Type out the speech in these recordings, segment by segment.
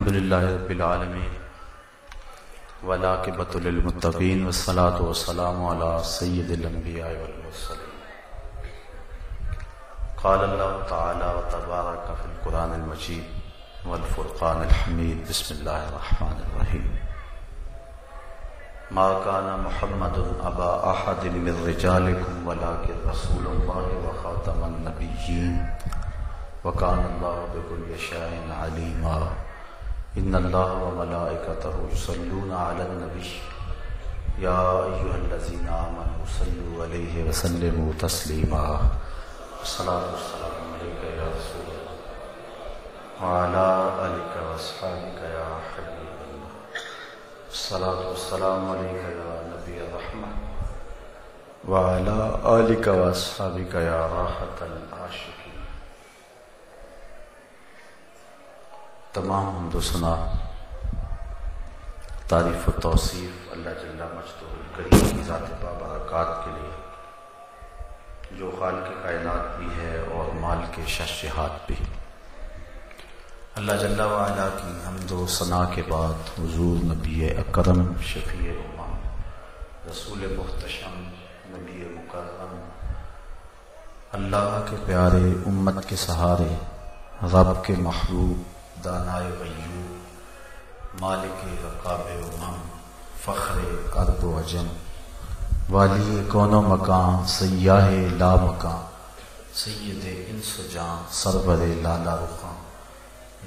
الحمدللہ رب العالمین والعاقبۃ للمتقین والصلاۃ والسلام علی سید الانبیاء والمرسلین۔ قال اللہ تعالی وتبارک فی القرآن المجید والفرقان الحمید۔ بسم اللہ الرحمن الرحیم۔ ما کان محمد ابا احد من رجالکم ولکن رسول اللہ وخاتم النبیین وکان اللہ بکل شیء علیما۔ ان اللہ وملائکتہ یصلون علی النبی یا ایھا الذین آمنوا صلوا علیہ وسلموا تسلیما۔ الصلاۃ والسلام علیک یا رسول اللہ وعلی آلک واصحابک یا حبیب اللہ۔ الصلاۃ والسلام علیک یا نبی الرحمہ وعلی آلک واصحابک یا راحۃ العاشقین۔ تمام حمد و ثنا، تعریف و توصیف اللہ جل مجدہ الکریم کی ذات بابرکات کے لیے، جو خالق کائنات بھی ہے اور مال کے شہنشاہات بھی۔ اللہ جل وعلا کی حمد و ثنا کے بعد حضور نبی اکرم شفیع امم رسول محتشم نبی مکرم، اللہ کے پیارے، امت کے سہارے، رب کے محبوب، دانائے غیور، مالک رقاب امم، فخر عرب و عجم، والی کون و مکان، سیاہ لا مکان، سید انس و جان، سرور لالا رخان،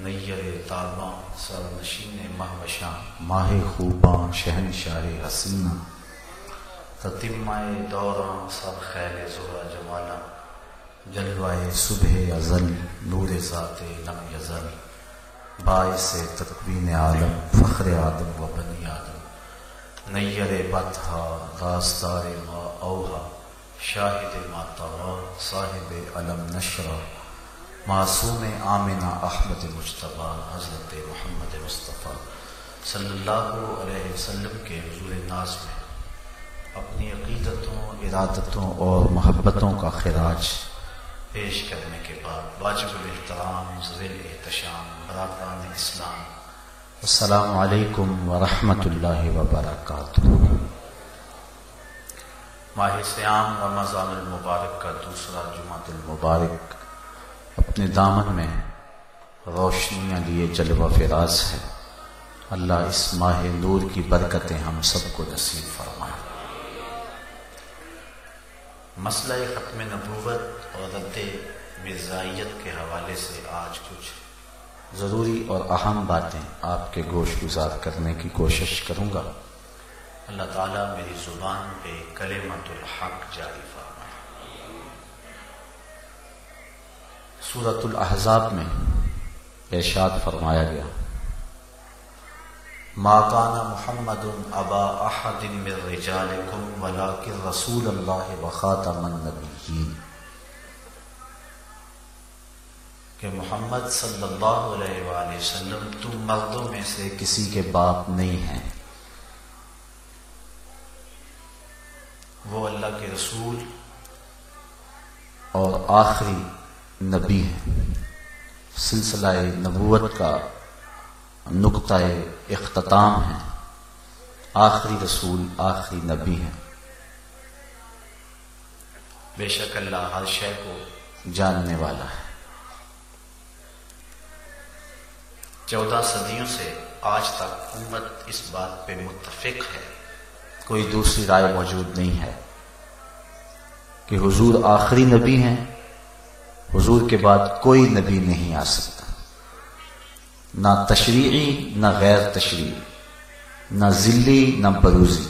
نیر تاباں، سرنشین مہوشاں، ماہ خوباں، شہنشاہ حسینہ، تتمہ دوراں، سر خیل زہرہ جمالاں، جلوائے صبح ازل، نور ذات لم یزل، باعث تکوین عالم، فخر آدم و بنی آدم، نیر بطحا، رازدار ما اوہا، شاہد ما طغا، صاحب علم نشرہ، معصوم آمنہ احمد مجتبیٰ، حضرت محمد مصطفیٰ صلی اللہ علیہ وسلم کے حضور ناز میں اپنی عقیدتوں، ارادتوں اور محبتوں کا خراج پیش کرنے کے بعد واجب الاحترام ذویل احتشام برادران اسلام، السلام علیکم ورحمۃ اللہ وبرکاتہ۔ ماہ صیام رمضان المبارک کا دوسرا جمعۃ المبارک اپنے دامن میں روشنیاں لیے جلوہ فراز ہے۔ اللہ اس ماہ نور کی برکتیں ہم سب کو نصیب فرمائے۔ مسئلہ ختم نبوت اور رد مرزائیت کے حوالے سے آج کچھ ضروری اور اہم باتیں آپ کے گوش گزار کرنے کی کوشش کروں گا۔ اللہ تعالیٰ میری زبان پہ کلمۃ الحق جاری فرمائے۔ سورۃ الاحزاب میں ارشاد فرمایا گیا، ما کان محمد ابا احد من رجالکم ولکن رسول اللہ وخاتم النبیین، کہ محمد صلی اللہ علیہ وآلہ وسلم تم مردوں میں سے کسی کے باپ نہیں ہیں، وہ اللہ کے رسول اور آخری نبی ہیں۔ سلسلہ نبوت کا نقطہ اختتام ہے، آخری رسول، آخری نبی ہیں۔ بے شک اللہ ہر شے کو جاننے والا ہے۔ 14 صدیوں سے آج تک امت اس بات پہ متفق ہے، کوئی دوسری رائے موجود نہیں ہے کہ حضور آخری نبی ہیں، حضور کے بعد کوئی نبی نہیں آ سکتا، نہ تشریعی نہ غیر تشریعی، نہ ذلی نہ بروزی۔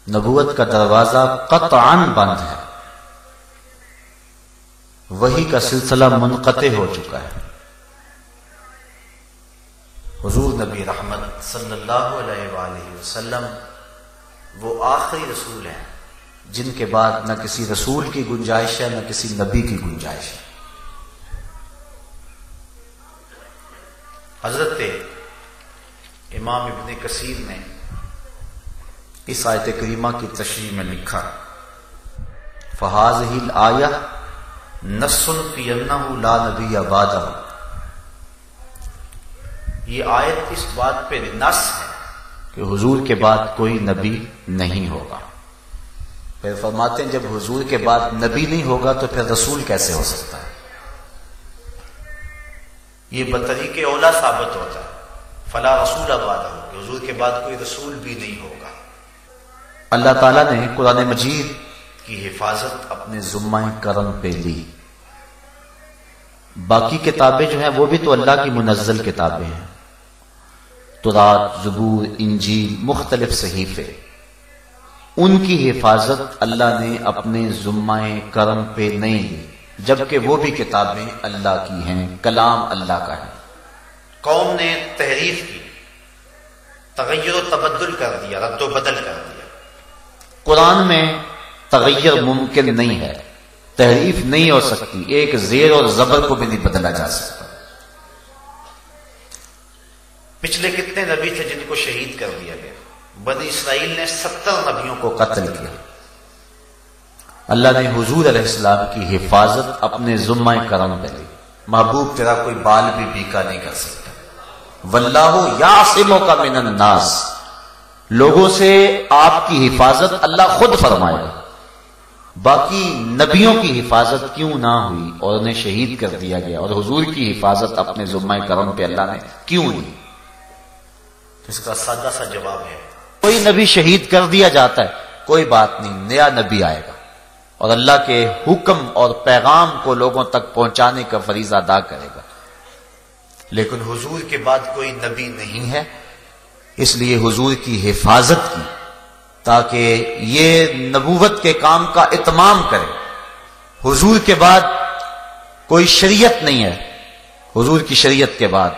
نبوت کا دروازہ قطعاً بند ہے، وحی کا سلسلہ منقطع ہو چکا ہے۔ حضور نبی رحمت صلی اللہ علیہ وآلہ وسلم وہ آخری رسول ہیں جن کے بعد نہ کسی رسول کی گنجائش ہے، نہ کسی نبی کی گنجائش ہے۔ حضرت امام ابن کثیر نے اس آیت کریمہ کی تشریح میں لکھا، فَهَذِهِ الْآيَةُ نَصٌّ فِي أَنَّهُ لَا نَبِيَّ بَعْدَهُ، یہ آیت اس بات پہ نص ہے کہ حضور کے بعد کوئی نبی نہیں ہوگا۔ پھر فرماتے ہیں جب حضور کے بعد نبی نہیں ہوگا تو پھر رسول کیسے ہو سکتا ہے؟ یہ بطریق اولا ثابت ہوتا ہے فلا رسول بعدہ، کہ حضور کے بعد کوئی رسول بھی نہیں ہوگا۔ اللہ تعالیٰ نے قرآن مجید کی حفاظت اپنے ذمہ کرم پہ لی۔ باقی کتابیں جو ہیں وہ بھی تو اللہ کی منزل کتابیں ہیں، تورات، زبور، انجیل، مختلف صحیفے، ان کی حفاظت اللہ نے اپنے ذمہ کرم پہ نہیں لی، جبکہ وہ بھی کتابیں اللہ کی ہیں، کلام اللہ کا ہے۔ قوم نے تحریف کی، تغیر و تبدل کر دیا، رد و بدل کر دیا۔ قرآن میں تغیر ممکن نہیں ہے، تحریف نہیں ہو سکتی، ایک زیر اور زبر کو بھی نہیں بدلا جا سکتا۔ پچھلے کتنے نبی تھے جن کو شہید کر دیا گیا؟ بنی اسرائیل نے 70 نبیوں کو قتل کیا۔ اللہ نے حضور علیہ السلام کی حفاظت اپنے ذمہ کرم پہ لی۔ محبوب تیرا کوئی بال بھی بیکا نہیں کر سکتا۔ واللہ یعصمک من الناس، لوگوں سے آپ کی حفاظت اللہ خود فرمائے گا۔ باقی نبیوں کی حفاظت کیوں نہ ہوئی اور انہیں شہید کر دیا گیا، اور حضور کی حفاظت اپنے ذمہ کرم پہ اللہ نے کیوں لی؟ اس کا سادہ سا جواب ہے، کوئی نبی شہید کر دیا جاتا ہے، کوئی بات نہیں، نیا نبی آئے گا اور اللہ کے حکم اور پیغام کو لوگوں تک پہنچانے کا فریضہ ادا کرے گا۔ لیکن حضور کے بعد کوئی نبی نہیں ہے، اس لیے حضور کی حفاظت کی تاکہ یہ نبوت کے کام کا اتمام کرے۔ حضور کے بعد کوئی شریعت نہیں ہے، حضور کی شریعت کے بعد،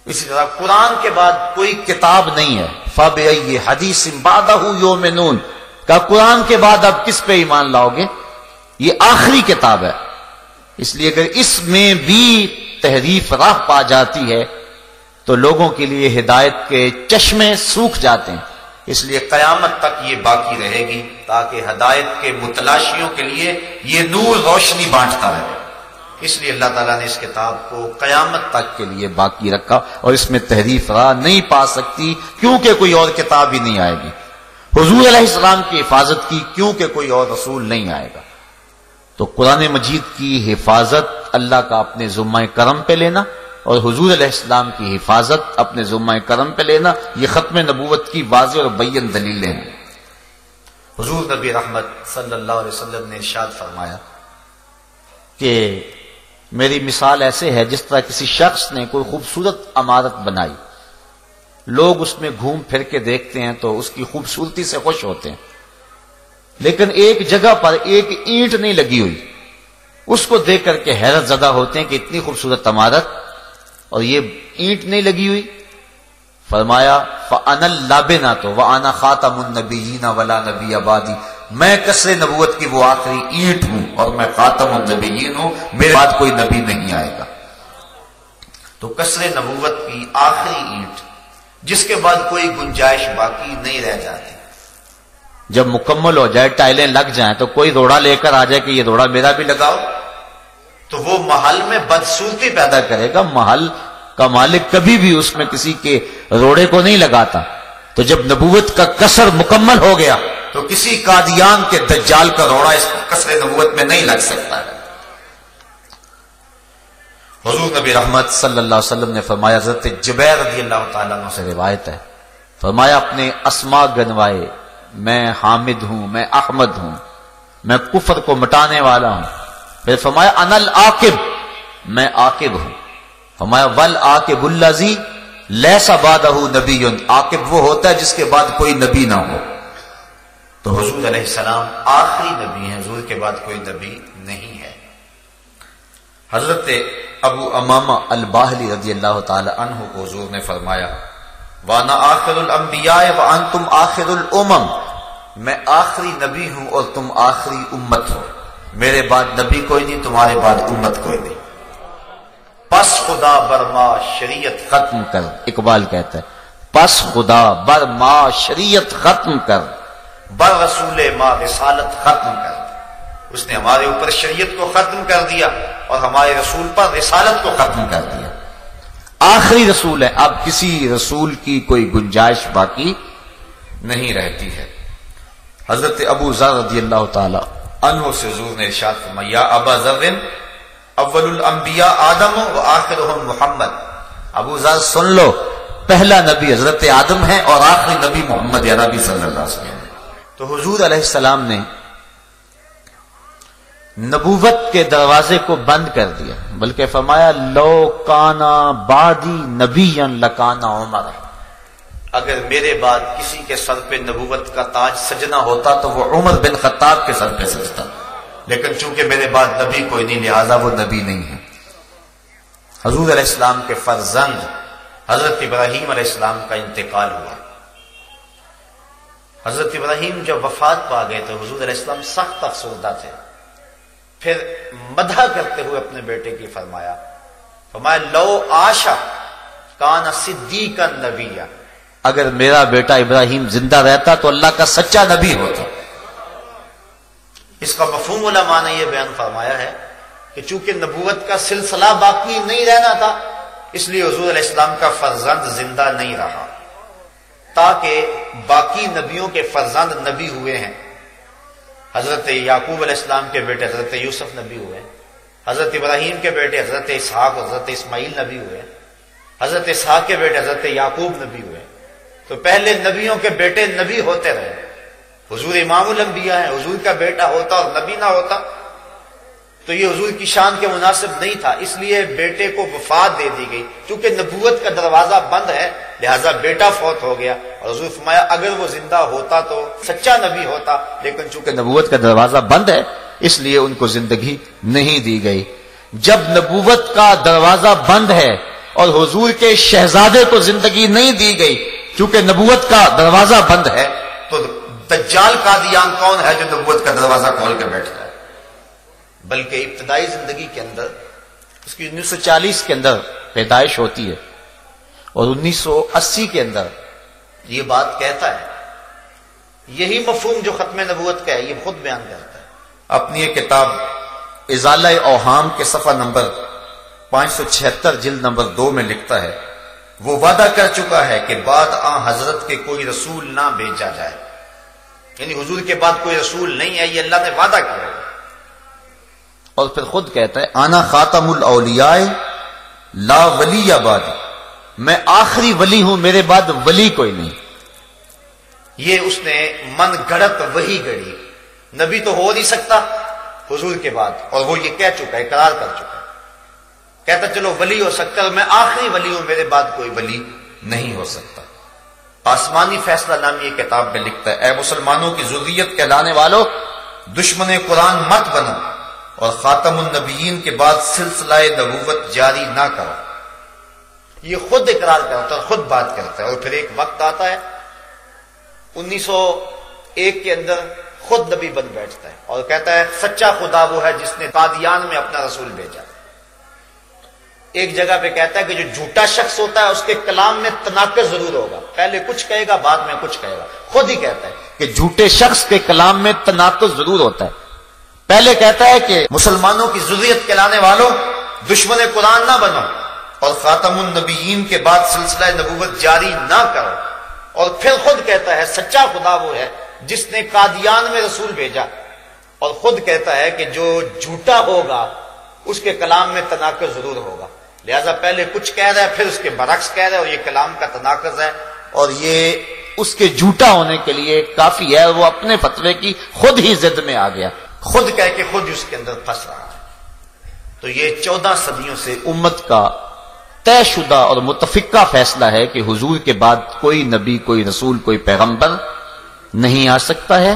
اسی طرح قرآن کے بعد کوئی کتاب نہیں ہے۔ فَبِأَيِّ حَدِيثٍ بَعْدَهُ يُؤْمِنُونَ، کہ قرآن کے بعد اب کس پہ ایمان لاؤ گے؟ یہ آخری کتاب ہے، اس لیے اگر اس میں بھی تحریف راہ پا جاتی ہے تو لوگوں کے لیے ہدایت کے چشمے سوکھ جاتے ہیں، اس لیے قیامت تک یہ باقی رہے گی تاکہ ہدایت کے متلاشیوں کے لیے یہ نور روشنی بانٹتا رہے۔ اس لیے اللہ تعالیٰ نے اس کتاب کو قیامت تک کے لیے باقی رکھا، اور اس میں تحریف راہ نہیں پا سکتی کیونکہ کوئی اور کتاب ہی نہیں آئے گی۔ حضور علیہ السلام کی حفاظت کی کیونکہ کوئی اور رسول نہیں آئے گا۔ تو قرآن مجید کی حفاظت اللہ کا اپنے ذمہ کرم پہ لینا اور حضور علیہ السلام کی حفاظت اپنے ذمہ کرم پہ لینا، یہ ختم نبوت کی واضح اور بین دلیلیں ہیں۔ حضور نبی رحمت صلی اللہ علیہ وسلم نے ارشاد فرمایا کہ میری مثال ایسے ہے جس طرح کسی شخص نے کوئی خوبصورت عمارت بنائی، لوگ اس میں گھوم پھر کے دیکھتے ہیں تو اس کی خوبصورتی سے خوش ہوتے ہیں، لیکن ایک جگہ پر ایک اینٹ نہیں لگی ہوئی، اس کو دیکھ کر کے حیرت زدہ ہوتے ہیں کہ اتنی خوبصورت عمارت اور یہ اینٹ نہیں لگی ہوئی۔ فرمایا فَأَنَا اللَّابِنَةُ وَأَنَا خَاتَمُ النَّبِيِّينَ وَلَا نَبِيَّ بَعْدِي، میں کسر نبوت کی وہ آخری اینٹ ہوں اور میں خاتم النبیین ہوں، میرے بعد کوئی نبی نہیں آئے گا۔ تو کسر نبوت کی آخری اینٹ جس کے بعد کوئی گنجائش باقی نہیں رہ جاتی، جب مکمل ہو جائے، ٹائلیں لگ جائیں تو کوئی روڑا لے کر آ جائے کہ یہ روڑا میرا بھی لگاؤ، تو وہ محل میں بدصورتی پیدا کرے گا۔ محل کا مالک کبھی بھی اس میں کسی کے روڑے کو نہیں لگاتا۔ تو جب نبوت کا کسر مکمل ہو گیا تو کسی قادیان کے دجال کا روڑا اس کسر نبوت میں نہیں لگ سکتا۔ حضور نبی رحمت صلی اللہ علیہ وسلم نے فرمایا، حضرت جبیر رضی اللہ تعالیٰ عنہ سے روایت ہے، فرمایا اپنے اسماء گنوائے، میں حامد ہوں، میں احمد ہوں، میں کفر کو مٹانے والا ہوں۔ پھر فرمایا انا العاقب، میں عاقب ہوں۔ فرمایا والعاقب الذی لیس بعدہ نبی، عاقب وہ ہوتا ہے جس کے بعد کوئی نبی نہ ہو۔ تو حضور علیہ السلام آخری نبی ہیں، حضور کے بعد کوئی نبی نہیں ہے۔ حضرت ابو امامہ الباہلی رضی اللہ تعالی عنہ کو حضور نے فرمایا وَأَنَا آخِرُ الْأَنْبِيَاءِ وَأَنْتُمْ آخِرُ الْأُمَمِ، میں آخری نبی ہوں اور تم آخری امت ہو، میرے بعد نبی کوئی نہیں، تمہارے بعد امت کوئی نہیں۔ پس خدا برما شریعت ختم کر، اقبال کہتا ہے پس خدا برما شریعت ختم کر، بر رسول ما رسالت ختم کر۔ اس نے ہمارے اوپر شریعت کو ختم کر دیا اور ہمارے رسول پر رسالت کو ختم کر دیا۔ آخری رسول ہے، اب کسی رسول کی کوئی گنجائش باقی نہیں رہتی ہے۔ حضرت ابو ذر رضی اللہ تعالی عنہ سے حضور نے ارشاد فرمایا، یا ابا ذر اول الانبیاء آدم و آخرهم محمد، ابو ذر سن لو، پہلا نبی حضرت آدم ہے اور آخری نبی محمد عربی صلی اللہ علیہ وسلم۔ تو حضور علیہ السلام نے نبوت کے دروازے کو بند کر دیا، بلکہ فرمایا لو کانا بعدی نبیا لکانا عمر، اگر میرے بعد کسی کے سر پہ نبوت کا تاج سجنا ہوتا تو وہ عمر بن خطاب کے سر پہ سجتا، لیکن چونکہ میرے بعد نبی کوئی نہیں لہذا وہ نبی نہیں ہے۔ حضور علیہ السلام کے فرزند حضرت ابراہیم علیہ السلام کا انتقال ہوا۔ حضرت ابراہیم جب وفات پا گئے تو حضور علیہ السلام سخت افسردہ تھے، پھر مدح کرتے ہوئے اپنے بیٹے کی فرمایا لو آشا کان صدیقا نبیا، اگر میرا بیٹا ابراہیم زندہ رہتا تو اللہ کا سچا نبی ہوتا۔ اس کا مفہوم علماء نے یہ بیان فرمایا ہے کہ چونکہ نبوت کا سلسلہ باقی نہیں رہنا تھا اس لیے حضور علیہ السلام کا فرزند زندہ نہیں رہا، تاکہ باقی نبیوں کے فرزند نبی ہوئے ہیں۔ حضرت یعقوب علیہ السلام کے بیٹے حضرت یوسف نبی ہوئے، حضرت ابراہیم کے بیٹے حضرت اسحاق حضرت اسماعیل نبی ہوئے، حضرت اسحاق کے بیٹے حضرت یعقوب نبی ہوئے۔ تو پہلے نبیوں کے بیٹے نبی ہوتے رہے، حضور امام الانبیاء ہیں، حضور کا بیٹا ہوتا اور نبی نہ ہوتا تو یہ حضور کی شان کے مناسب نہیں تھا، اس لیے بیٹے کو وفات دے دی گئی۔ چونکہ نبوت کا دروازہ بند ہے لہذا بیٹا فوت ہو گیا، اور حضور فرمایا اگر وہ زندہ ہوتا تو سچا نبی ہوتا، لیکن چونکہ نبوت کا دروازہ بند ہے اس لیے ان کو زندگی نہیں دی گئی۔ جب نبوت کا دروازہ بند ہے اور حضور کے شہزادے کو زندگی نہیں دی گئی چونکہ نبوت کا دروازہ بند ہے، تو دجال قادیان کون ہے جو نبوت کا دروازہ کھول کے بیٹھتا ہے؟ بلکہ ابتدائی زندگی کے اندر اس کی 1940 کے اندر پیدائش ہوتی ہے اور 1980 کے اندر یہ بات کہتا ہے۔ یہی مفہوم جو ختم نبوت کا ہے یہ خود بیان کرتا ہے اپنی یہ کتاب ازالہ اوہام کے صفحہ نمبر 576 جلد نمبر 2 میں لکھتا ہے، وہ وعدہ کر چکا ہے کہ بعد حضرت کے کوئی رسول نہ بھیجا جائے، یعنی حضور کے بعد کوئی رسول نہیں ہے، یہ اللہ نے وعدہ کیا ہے۔ اور پھر خود کہتا ہے انا خاتم الاولیاء لا ولی بعدی، میں آخری ولی ہوں، میرے بعد ولی کوئی نہیں۔ یہ اس نے من گھڑت وہی گڑی، نبی تو ہو نہیں سکتا حضور کے بعد، اور وہ یہ کہہ چکا ہے، اقرار کر چکا ہے، کہتا چلو ولی ہو سکتا ہے، میں آخری ولی ہوں، میرے بعد کوئی ولی نہیں ہو سکتا۔ آسمانی فیصلہ نامی یہ کتاب میں لکھتا ہے، اے مسلمانوں کی ذریت کہلانے والوں، دشمن قرآن مت بنو اور خاتم النبیین کے بعد سلسلہ نبوت جاری نہ کرو۔ یہ خود اقرار کرتا ہے، خود بات کرتا ہے، اور پھر ایک وقت آتا ہے 1901 کے اندر خود نبی بن بیٹھتا ہے اور کہتا ہے سچا خدا وہ ہے جس نے قادیان میں اپنا رسول بھیجا۔ ایک جگہ پہ کہتا ہے کہ جو جھوٹا شخص ہوتا ہے اس کے کلام میں تناقض ضرور ہوگا، پہلے کچھ کہے گا بعد میں کچھ کہے گا، خود ہی کہتا ہے کہ جھوٹے شخص کے کلام میں تناقض ضرور ہوتا ہے۔ پہلے کہتا ہے کہ مسلمانوں کی ذریت کہلانے والوں، دشمن قرآن نہ بنو اور خاتم النبیین کے بعد سلسلہ نبوت جاری نہ کرو، اور پھر خود کہتا ہے سچا خدا وہ ہے جس نے قادیان میں رسول بھیجا، اور خود کہتا ہے کہ جو جھوٹا ہوگا اس کے کلام میں تناقض ضرور ہوگا، لہذا پہلے کچھ کہہ رہا ہے پھر اس کے برعکس کہہ رہا ہے، اور یہ کلام کا تناقض ہے، اور یہ اس کے جھوٹا ہونے کے لیے کافی ہے، وہ اپنے فتوے کی خود ہی ضد میں آ گیا، خود کہہ کے خود اس کے اندر پھنس رہا ہے۔ تو یہ 14 صدیوں سے امت کا طے شدہ اور متفقہ فیصلہ ہے کہ حضور کے بعد کوئی نبی، کوئی رسول، کوئی پیغمبر نہیں آ سکتا ہے۔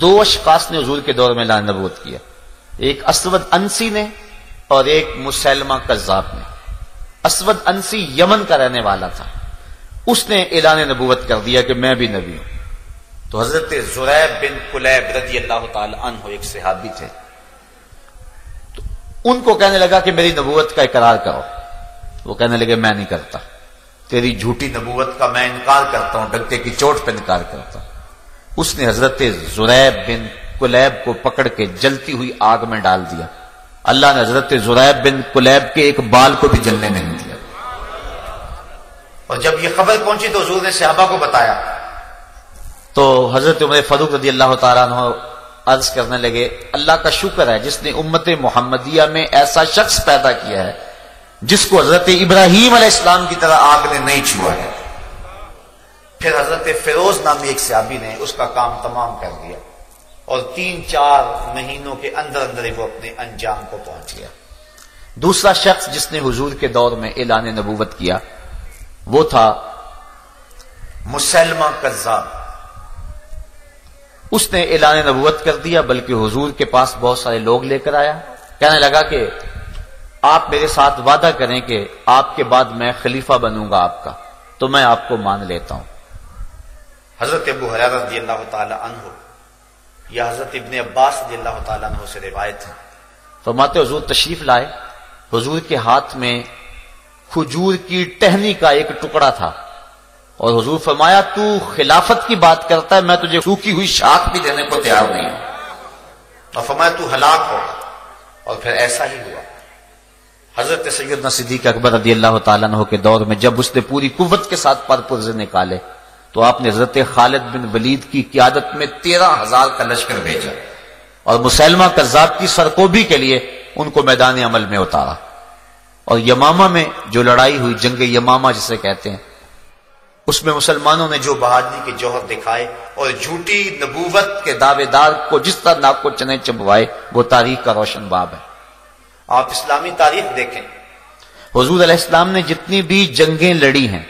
2 اشخاص نے حضور کے دور میں اعلان نبوت کیا، ایک اسود انسی نے اور ایک مسلمہ کذاب نے۔ اسود انسی یمن کا رہنے والا تھا، اس نے اعلان نبوت کر دیا کہ میں بھی نبی ہوں۔ تو حضرت زریب بن کلیب رضی اللہ تعالی عنہ ایک صحابی تھے، تو ان کو کہنے لگا کہ میری نبوت کا اقرار کرو۔ وہ کہنے لگے میں نہیں کرتا، تیری جھوٹی نبوت کا میں انکار کرتا ہوں، ڈنکے کی چوٹ پہ انکار کرتا ہوں۔ اس نے حضرت زریب بن کلیب کو پکڑ کے جلتی ہوئی آگ میں ڈال دیا۔ اللہ نے حضرت زریب بن کلیب کے ایک بال کو بھی جلنے نہیں دیا۔ اور جب یہ خبر پہنچی تو حضور نے صحابہ کو بتایا تو حضرت عمر فاروق رضی اللہ تعالیٰ عنہ عرض کرنے لگے اللہ کا شکر ہے جس نے امت محمدیہ میں ایسا شخص پیدا کیا ہے جس کو حضرت ابراہیم علیہ السلام کی طرح آگ نے نہیں چھوا ہے۔ پھر حضرت فیروز نامی ایک صحابی نے اس کا کام تمام کر دیا اور 3-4 مہینوں کے اندر اندر ہی وہ اپنے انجام کو پہنچ گیا۔ دوسرا شخص جس نے حضور کے دور میں اعلان نبوت کیا وہ تھا مسیلمہ کذاب۔ اس نے اعلان نبوت کر دیا، بلکہ حضور کے پاس بہت سارے لوگ لے کر آیا، کہنے لگا کہ آپ میرے ساتھ وعدہ کریں کہ آپ کے بعد میں خلیفہ بنوں گا آپ کا، تو میں آپ کو مان لیتا ہوں۔ حضرت ابو ہریرہ رضی اللہ تعالی عنہ یا حضرت ابن عباس رضی اللہ تعالی عنہ سے روایت ہے، فرماتے حضور تشریف لائے، حضور کے ہاتھ میں کھجور کی ٹہنی کا ایک ٹکڑا تھا، اور حضور فرمایا تو خلافت کی بات کرتا ہے، میں تجھے سوکھی ہوئی شاخ بھی دینے کو تیار نہیں ہوں، اور فرمایا تو ہلاک ہوگا، اور پھر ایسا ہی ہوا۔ حضرت سیدنا صدیق اکبر رضی اللہ تعالیٰ عنہ کے دور میں جب اس نے پوری قوت کے ساتھ پر پرزے نکالے تو آپ نے حضرت خالد بن ولید کی قیادت میں 13,000 کا لشکر بھیجا اور مسیلمہ کذاب کی سرکوبی کے لیے ان کو میدان عمل میں اتارا، اور یمامہ میں جو لڑائی ہوئی، جنگ یمامہ جسے کہتے ہیں، اس میں مسلمانوں نے جو بہادری کے جوہر دکھائے اور جھوٹی نبوت کے دعوے دار کو جس طرح ناک کو چنے چبوائے، وہ تاریخ کا روشن باب ہے۔ آپ اسلامی تاریخ دیکھیں، حضور علیہ السلام نے جتنی بھی جنگیں لڑی ہیں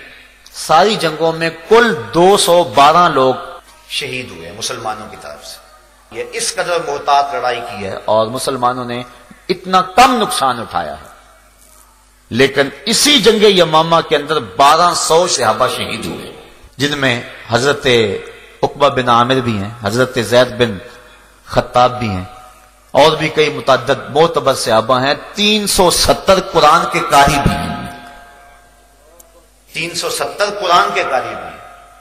ساری جنگوں میں کل 212 لوگ شہید ہوئے مسلمانوں کی طرف سے۔ یہ اس قدر محتاط لڑائی کی ہے اور مسلمانوں نے اتنا کم نقصان اٹھایا ہے، لیکن اسی جنگ یمامہ کے اندر 1200 صحابہ شہید ہوئے، جن میں حضرت عقبہ بن عامر بھی ہیں، حضرت زید بن خطاب بھی ہیں، اور بھی کئی متعدد معتبر صحابہ ہیں۔ 370 قرآن کے قاری بھی ہیں، 370 قرآن کے قاری بھی ہیں،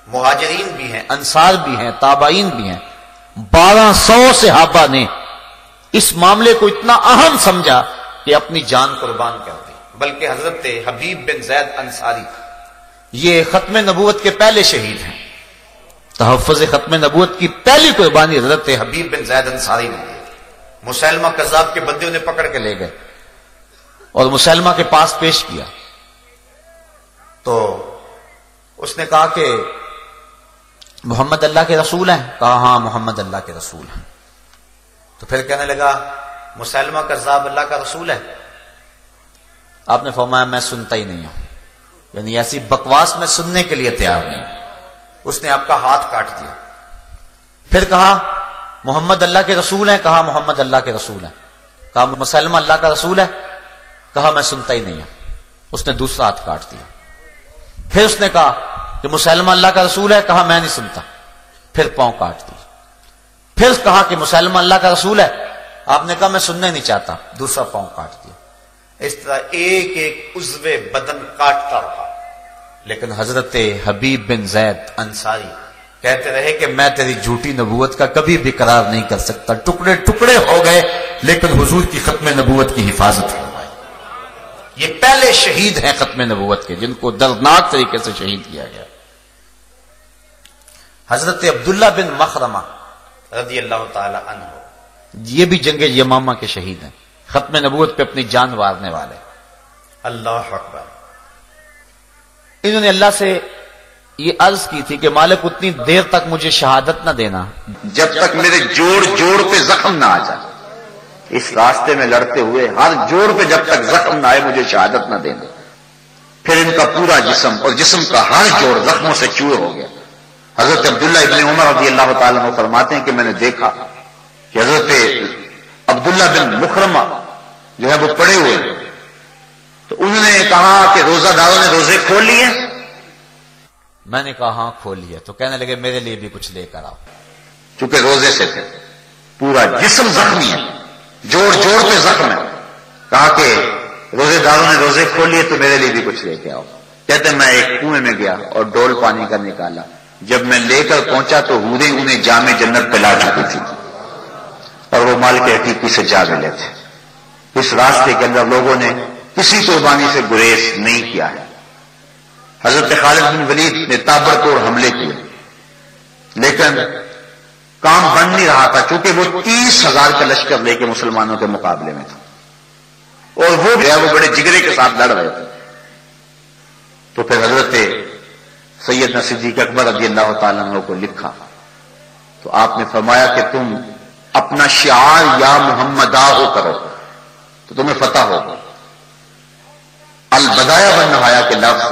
مہاجرین بھی ہیں، انصار بھی ہیں، تابعین بھی ہیں۔ 1200 صحابہ نے اس معاملے کو اتنا اہم سمجھا کہ اپنی جان قربان کر دی، بلکہ حضرت حبیب بن زید انصاری یہ ختم نبوت کے پہلے شہید ہیں۔ تحفظ ختم نبوت کی پہلی قربانی حضرت حبیب بن زید انصاری نے دی۔ مسیلمہ کذاب کے بندے انہیں پکڑ کے لے گئے اور مسیلمہ کے پاس پیش کیا تو اس نے کہا کہ محمد اللہ کے رسول ہیں؟ کہا ہاں محمد اللہ کے رسول ہیں۔ تو پھر کہنے لگا مسیلمہ کذاب اللہ کا رسول ہے؟ آپ نے فرمایا میں سنتا ہی نہیں ہوں، یعنی ایسی بکواس میں سننے کے لیے تیار نہیں۔ اس نے آپ کا ہاتھ کاٹ دیا۔ پھر کہا محمد اللہ کے رسول ہیں؟ کہا محمد اللہ کے رسول ہیں۔ کہا مسلمہ اللہ کا رسول ہے؟ کہا میں سنتا ہی نہیں ہوں۔ اس نے دوسرا ہاتھ کاٹ دیا۔ پھر اس نے کہا کہ مسلمہ اللہ کا رسول ہے؟ کہا میں نہیں سنتا۔ پھر پاؤں کاٹ دی۔ پھر کہا کہ مسلمہ اللہ کا رسول ہے؟ آپ نے کہا میں سننا ہی نہیں چاہتا۔ دوسرا پاؤں کاٹ دیا۔ اس طرح ایک ایک عضو بدن کاٹتا رہا، لیکن حضرت حبیب بن زید انصاری کہتے رہے کہ میں تیری جھوٹی نبوت کا کبھی بھی قرار نہیں کر سکتا۔ ٹکڑے ٹکڑے ہو گئے لیکن حضور کی ختم نبوت کی حفاظت فرمائی۔ یہ پہلے شہید ہیں ختم نبوت کے، جن کو دردناک طریقے سے شہید کیا گیا۔ حضرت عبداللہ بن مخرمہ رضی اللہ تعالی عنہ یہ بھی جنگ یمامہ کے شہید ہیں، ختم نبوت پہ اپنی جان وارنے والے۔ اللہ اکبر۔ انہوں نے اللہ سے یہ عرض کی تھی کہ مالک اتنی دیر تک مجھے شہادت نہ دینا جب تک میرے جوڑ پہ زخم نہ آ جائے، اس راستے میں لڑتے ہوئے ہر جوڑ پہ جب تک زخم نہ آئے مجھے شہادت نہ دینا۔ پھر ان کا پورا جسم اور جسم کا ہر جوڑ زخموں سے چوئے ہو گیا۔ حضرت عبداللہ ابن عمر رضی اللہ تعالیٰ عنہ فرماتے ہیں کہ میں نے دیکھا کہ حضرت عبداللہ بن مخرمہ جو ہے وہ پڑے ہوئے، تو انہوں نے کہا کہ روزہ داروں نے روزے کھول لیے؟ میں نے کہا ہاں کھول لیا۔ تو کہنے لگے میرے لیے بھی کچھ لے کر آؤ۔ چونکہ روزے سے تھے، پورا جسم زخمی ہے، جوڑ پہ زخم ہے۔ کہا کہ روزے داروں نے روزے کھول لیے تو میرے لیے بھی کچھ لے کے آؤ۔ کہتے میں ایک کنویں میں گیا اور ڈول پانی کا نکالا، جب میں لے کر پہنچا تو حوریں انہیں جام جنت پلا چکی تھی اور وہ مال کے حقیقی سے جا ملے تھے۔ اس راستے کے اندر لوگوں نے کسی قربانی سے گریز نہیں کیا ہے۔ حضرت خالد بن ولید نے تابڑ توڑ حملے کیے، لیکن کام بن نہیں رہا تھا، چونکہ وہ 30,000 کا لشکر لے کے مسلمانوں کے مقابلے میں تھا، اور وہ بڑے جگرے کے ساتھ لڑ رہے تھے۔ تو پھر حضرت سیدنا صدیق اکبر رضی اللہ تعالیٰ عنہ کو لکھا، تو آپ نے فرمایا کہ تم اپنا شعار یا محمد ہو کرو تو تمہیں فتح ہوگا۔ البدایا والنہایا کے لفظ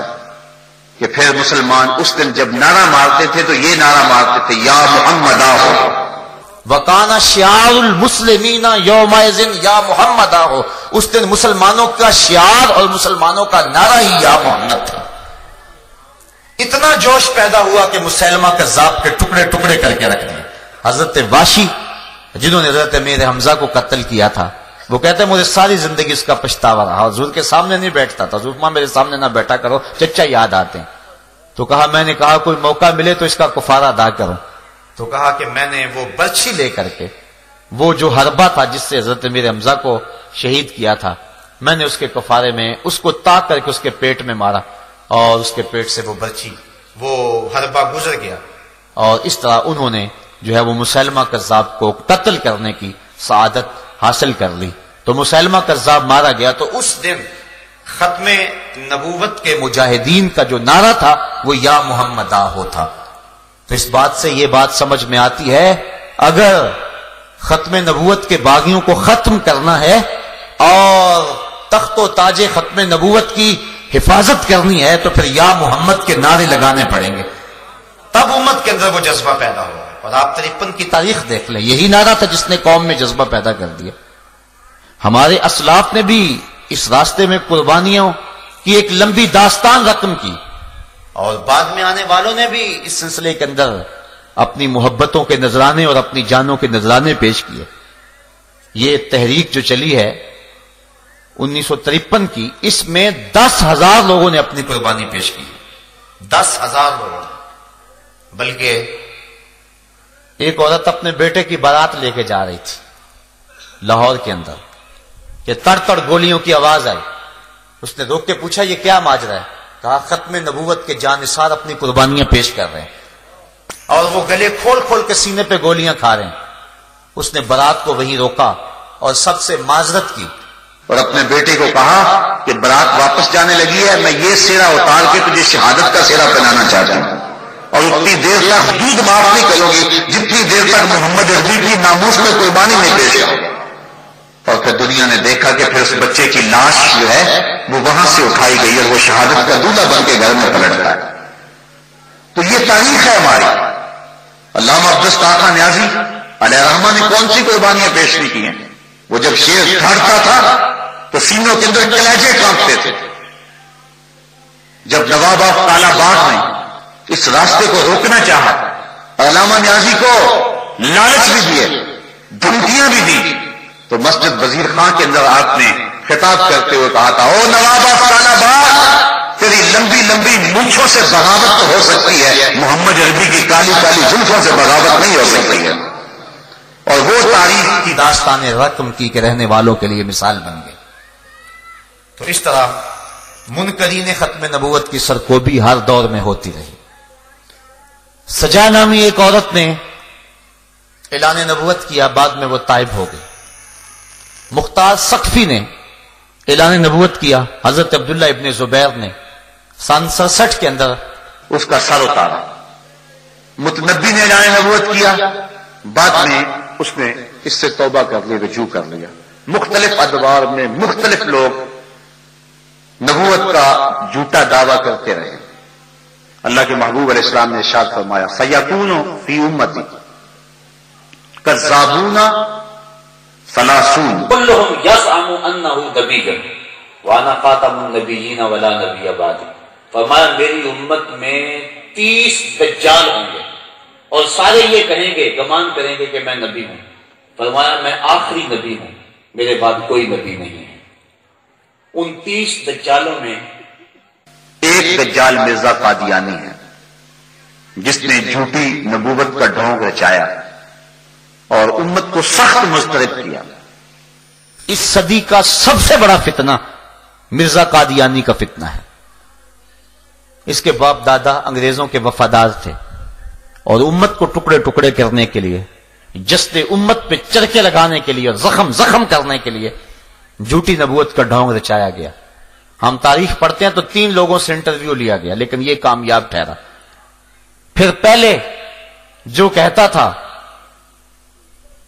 کہ پھر مسلمان اس دن جب نعرہ مارتے تھے تو یہ نعرہ مارتے تھے یا محمد ہو، وَقَانَ شِعَارُ الْمُسْلِمِينَ يَوْمَئِذٍ یا محمد ہو، اس دن مسلمانوں کا شعار اور مسلمانوں کا نعرہ ہی یا محمد تھا۔ اتنا جوش پیدا ہوا کہ مسیلمہ کذاب کے ٹکڑے ٹکڑے کر کے رکھ دیے۔ حضرت واشی جنہوں نے حضرت امیر حمزہ کو قتل کیا تھا، وہ کہتے ہیں مجھے ساری زندگی اس کا پچھتاوا رہا، حضور کے سامنے نہیں بیٹھتا تھا، حضور میرے سامنے نہ بیٹھا کرو، چچا یاد آتے ہیں۔ تو کہا میں نے کہا کوئی موقع ملے تو اس کا کفارہ ادا کرو، تو کہا کہ میں نے وہ برچھی لے کر کے وہ جو حربہ تھا جس سے حضرت امیر حمزہ کو شہید کیا تھا، میں نے اس کے کفارے میں اس کو تاک کر کے اس کے پیٹ میں مارا، اور اس کے پیٹ سے وہ برچھی وہ حربہ گزر گیا، اور اس طرح انہوں نے جو ہے وہ مسیلمہ کذاب کو قتل کرنے کی سعادت حاصل کر لی۔ تو مسیلمہ کذاب مارا گیا، تو اس دن ختم نبوت کے مجاہدین کا جو نعرہ تھا وہ یا محمد ہو تھا۔ تو اس بات سے یہ بات سمجھ میں آتی ہے، اگر ختم نبوت کے باغیوں کو ختم کرنا ہے اور تخت و تاج ختم نبوت کی حفاظت کرنی ہے تو پھر یا محمد کے نعرے لگانے پڑیں گے، تب امت کے اندر وہ جذبہ پیدا ہوگا۔ اور آپ 53 کی تاریخ دیکھ لیں، یہی نعرہ تھا جس نے قوم میں جذبہ پیدا کر دیا۔ ہمارے اسلاف نے بھی اس راستے میں قربانیوں کی ایک لمبی داستان رقم کی، اور بعد میں آنے والوں نے بھی اس سلسلے کے اندر اپنی محبتوں کے نذرانے اور اپنی جانوں کے نذرانے پیش کیے۔ یہ تحریک جو چلی ہے 1953 کی، اس میں 10,000 لوگوں نے اپنی قربانی پیش کی، 10,000 لوگوں نے۔ بلکہ ایک عورت اپنے بیٹے کی بارات لے کے جا رہی تھی لاہور کے اندر کہ تڑ تڑ گولیوں کی آواز آئی، اس نے روک کے پوچھا یہ کیا ماجرا ہے؟ کہا ختم نبوت کے جانثار اپنی قربانیاں پیش کر رہے ہیں اور وہ گلے کھول کھول کے سینے پہ گولیاں کھا رہے ہیں۔ اس نے بارات کو وہیں روکا اور سب سے معذرت کی اور اپنے بیٹے کو کہا کہ بارات واپس جانے لگی ہے، میں یہ سیرا اتار کے تجھے شہادت کا سیرا پہنانا چاہتا ہوں، اور اتنی دیر تک حدود معاف نہیں کروں گی جتنی دیر تک محمد عربی کی ناموس میں قربانی نہیں پیش ہو۔ اور پھر دنیا نے دیکھا کہ پھر اس بچے کی لاش جو ہے وہ وہاں سے اٹھائی گئی اور وہ شہادت کا دولہا بن کے گھر میں پلٹتا ہے۔ تو یہ تاریخ ہے ہماری۔ علامہ عبدالستار خان نیازی علیہ الرحمہ نے کون سی قربانیاں پیش نہیں کی ہیں؟ وہ جب شیر دھڑتا تھا تو سینوں کے اندر کلیجے کانپتے تھے۔ جب نواب آف کالا باغ نے اس راستے کو روکنا چاہا، علامہ نیازی کو لالچ بھی دیے، دھمکیاں بھی دی، تو مسجد وزیر خان کے اندر آپ نے خطاب کرتے ہوئے کہا تھا، او نواب آف کالا باغ، تیری لمبی لمبی مونچھوں سے بغاوت تو ہو سکتی ہے، محمد عربی کی کالی کالی زلفوں سے بغاوت نہیں ہو سکتی ہے۔ اور وہ تاریخ کی داستان رقم کی کہ رہنے والوں کے لیے مثال بن گئی۔ تو اس طرح منکرین ختم نبوت کی سرکوبی ہر دور میں ہوتی رہی۔ سجا نامی ایک عورت نے اعلان نبوت کیا، بعد میں وہ طائب ہو گئی۔ مختار سقفی نے اعلان نبوت کیا، حضرت عبداللہ ابن زبیر نے سن 67 کے اندر اس کا سر اتارا۔ متنبی نے اعلان نبوت کیا، بعد میں اس نے اس سے توبہ کر لی، رجوع کر لیا۔ مختلف ادوار میں مختلف لوگ نبوت کا جھوٹا دعویٰ کرتے رہے۔ اللہ کے محبوب علیہ السلام نے ارشاد فرمایا، سیکون فی امتی کذابون ثلاثون كلهم يزعم انه نبي وانا خاتم النبيين ولا نبي بعدي۔ فرمایا میری امت میں 30 دجال ہوں گے اور سارے یہ کہیں گے، گمان کریں گے کہ میں نبی ہوں۔ فرمایا میں آخری نبی ہوں، میرے بعد کوئی نبی نہیں ہے۔ ان 30 دجالوں میں ایک دجال مرزا قادیانی ہے جس نے جھوٹی نبوت کا ڈھونگ رچایا اور امت کو سخت مضطرب کیا۔ اس صدی کا سب سے بڑا فتنہ مرزا قادیانی کا فتنہ ہے۔ اس کے باپ دادا انگریزوں کے وفادار تھے اور امت کو ٹکڑے ٹکڑے کرنے کے لیے، جسد امت پہ چرکے لگانے کے لیے اور زخم زخم کرنے کے لیے جھوٹی نبوت کا ڈھونگ رچایا گیا. ہم تاریخ پڑھتے ہیں تو 3 لوگوں سے انٹرویو لیا گیا لیکن یہ کامیاب ٹھہرا. پھر پہلے جو کہتا تھا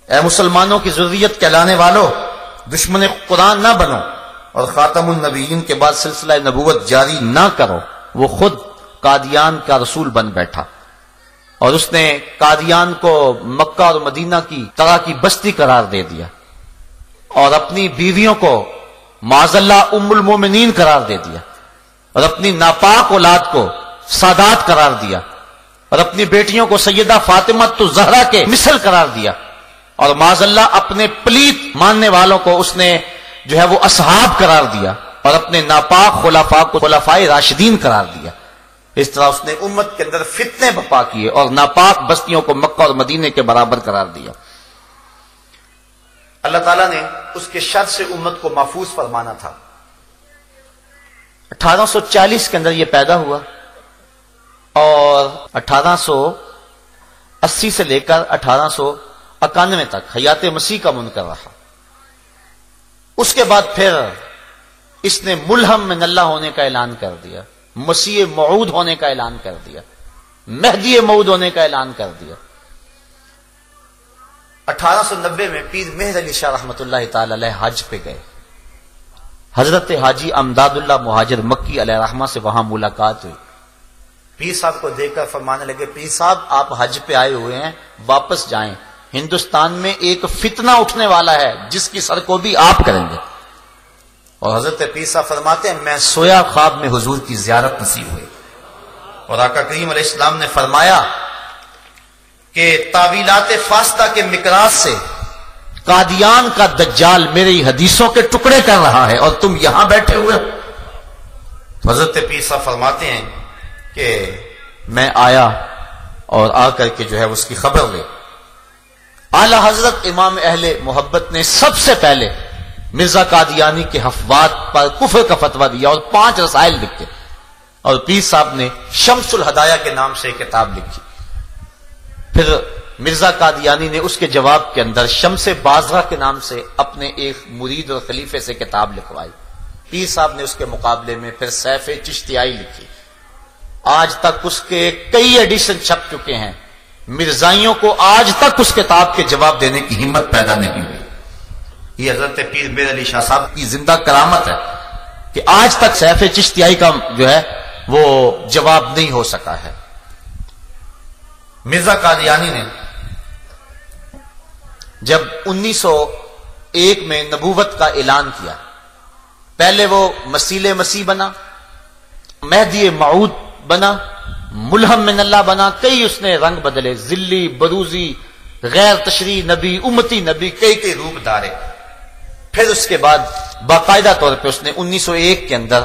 اے مسلمانوں کی ذریت کہلانے والوں، دشمن قرآن نہ بنو اور خاتم النبیین کے بعد سلسلہ نبوت جاری نہ کرو، وہ خود قادیان کا رسول بن بیٹھا اور اس نے قادیان کو مکہ اور مدینہ کی طرح کی بستی قرار دے دیا اور اپنی بیویوں کو معاذ اللہ ام المومنین قرار دے دیا اور اپنی ناپاک اولاد کو سادات قرار دیا اور اپنی بیٹیوں کو سیدہ فاطمہ الزہرا کے مثل قرار دیا اور معاذ اللہ اپنے پلیت ماننے والوں کو اس نے جو ہے وہ اصحاب قرار دیا اور اپنے ناپاک خلفاء کو خلفائے راشدین قرار دیا. اس طرح اس نے امت کے اندر فتنے بپا کیے اور ناپاک بستیوں کو مکہ اور مدینے کے برابر قرار دیا. اللہ تعالیٰ نے اس کے شر سے امت کو محفوظ فرمانا تھا. 1840 کے اندر یہ پیدا ہوا اور 1880 سے لے کر 1891 تک حیات مسیح کا منکر رہا. اس کے بعد پھر اس نے ملہم من اللہ ہونے کا اعلان کر دیا، مسیح موعود ہونے کا اعلان کر دیا، مہدی موعود ہونے کا اعلان کر دیا. 1890 میں پیر مہر علی شاہ رحمۃ اللہ تعالی علیہ حج پہ گئے. حضرت حاجی امداد اللہ مہاجر مکی علیہ رحمہ سے وہاں ملاقات ہوئی. پیر صاحب کو دیکھ کر فرمانے لگے پیر صاحب آپ حج پہ آئے ہوئے ہیں، واپس جائیں، ہندوستان میں ایک فتنہ اٹھنے والا ہے جس کی سر کو بھی آپ کریں گے. اور حضرت پیر صاحب فرماتے ہیں میں سویا خواب میں حضور کی زیارت نصیب ہوئی اور آقا کریم علیہ السلام نے فرمایا کہ تعویلات فاسدہ کے مقراض سے قادیان کا دجال میری حدیثوں کے ٹکڑے کر رہا ہے اور تم یہاں بیٹھے ہوئے ہو. حضرت پیر صاحب فرماتے ہیں کہ میں آیا اور آ کر کے جو ہے اس کی خبر لے. اعلی حضرت امام اہل محبت نے سب سے پہلے مرزا قادیانی کے حفوات پر کفر کا فتویٰ دیا اور 5 رسائل لکھے اور پیر صاحب نے شمس الہدایہ کے نام سے ایک کتاب لکھی. پھر مرزا قادیانی نے اس کے جواب کے اندر شمس بازرہ کے نام سے اپنے ایک مرید اور خلیفے سے کتاب لکھوائی. پیر صاحب نے اس کے مقابلے میں پھر سیف چشتیائی لکھی. آج تک اس کے کئی ایڈیشن چھپ چکے ہیں. مرزائیوں کو آج تک اس کتاب کے جواب دینے کی ہمت پیدا نہیں ہوئی. یہ حضرت پیر مہر علی شاہ صاحب کی زندہ کرامت ہے کہ آج تک سیف چشتیائی کا جو ہے وہ جواب نہیں ہو سکا ہے. مرزا قادیانی نے جب 1901 میں نبوت کا اعلان کیا، پہلے وہ مسیل مسیح بنا، مہدی موعود بنا، ملہم من اللہ بنا، کئی اس نے رنگ بدلے، ذلی، بروزی، غیر تشریح نبی، امتی نبی، کئی روپ دارے. پھر اس کے بعد باقاعدہ طور پہ اس نے 1901 کے اندر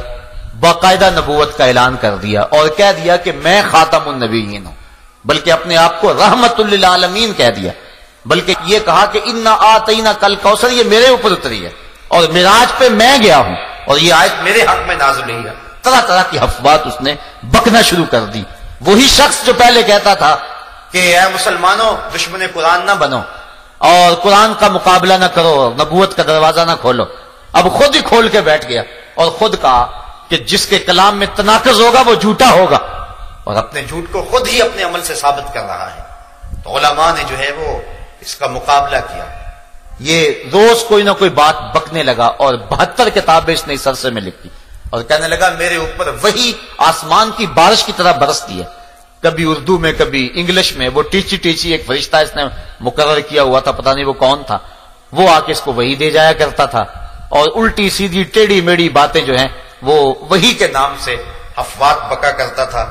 باقاعدہ نبوت کا اعلان کر دیا اور کہہ دیا کہ میں خاتم النبیین ہوں، بلکہ اپنے آپ کو رحمت للعالمین کہہ دیا، بلکہ یہ کہا کہ انا آتینا کل کوثر یہ میرے اوپر اتری ہے اور معراج پہ میں گیا ہوں اور یہ آیت میرے حق میں نازل ہوئی ہے. طرح طرح کی افواہ اس نے بکنا شروع کر دی. وہی شخص جو پہلے کہتا تھا کہ اے مسلمانوں دشمن قرآن نہ بنو اور قرآن کا مقابلہ نہ کرو، نبوت کا دروازہ نہ کھولو، اب خود ہی کھول کے بیٹھ گیا اور خود کہا کہ جس کے کلام میں تناقض ہوگا وہ جھوٹا ہوگا اور اپنے جھوٹ کو خود ہی اپنے عمل سے ثابت کر رہا ہے. تو علماء نے جو ہے وہ اس کا مقابلہ کیا. یہ روز کوئی نہ کوئی بات بکنے لگا اور 72 کتابیں اس نے اس عرصے میں لکھی اور کہنے لگا میرے اوپر وہی آسمان کی بارش کی طرح برستی ہے، کبھی اردو میں کبھی انگلش میں. وہ ٹیچی ایک فرشتہ اس نے مقرر کیا ہوا تھا، پتہ نہیں وہ کون تھا، وہ آ کے اس کو وہی دے جایا کرتا تھا اور الٹی سیدھی ٹیڑھی میڑھی باتیں جو ہیں وہ وہی کے نام سے افواہ بکا کرتا تھا.